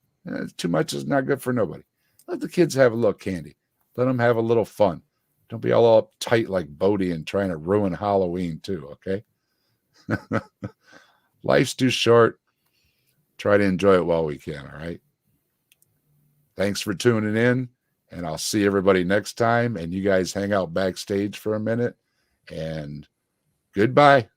Speaker 1: Too much is not good for nobody. Let the kids have a little candy. Let them have a little fun. Don't be all uptight like Bodie and trying to ruin Halloween too. Okay. Life's too short. Try to enjoy it while we can. All right. Thanks for tuning in, and I'll see everybody next time. And you guys hang out backstage for a minute, and goodbye.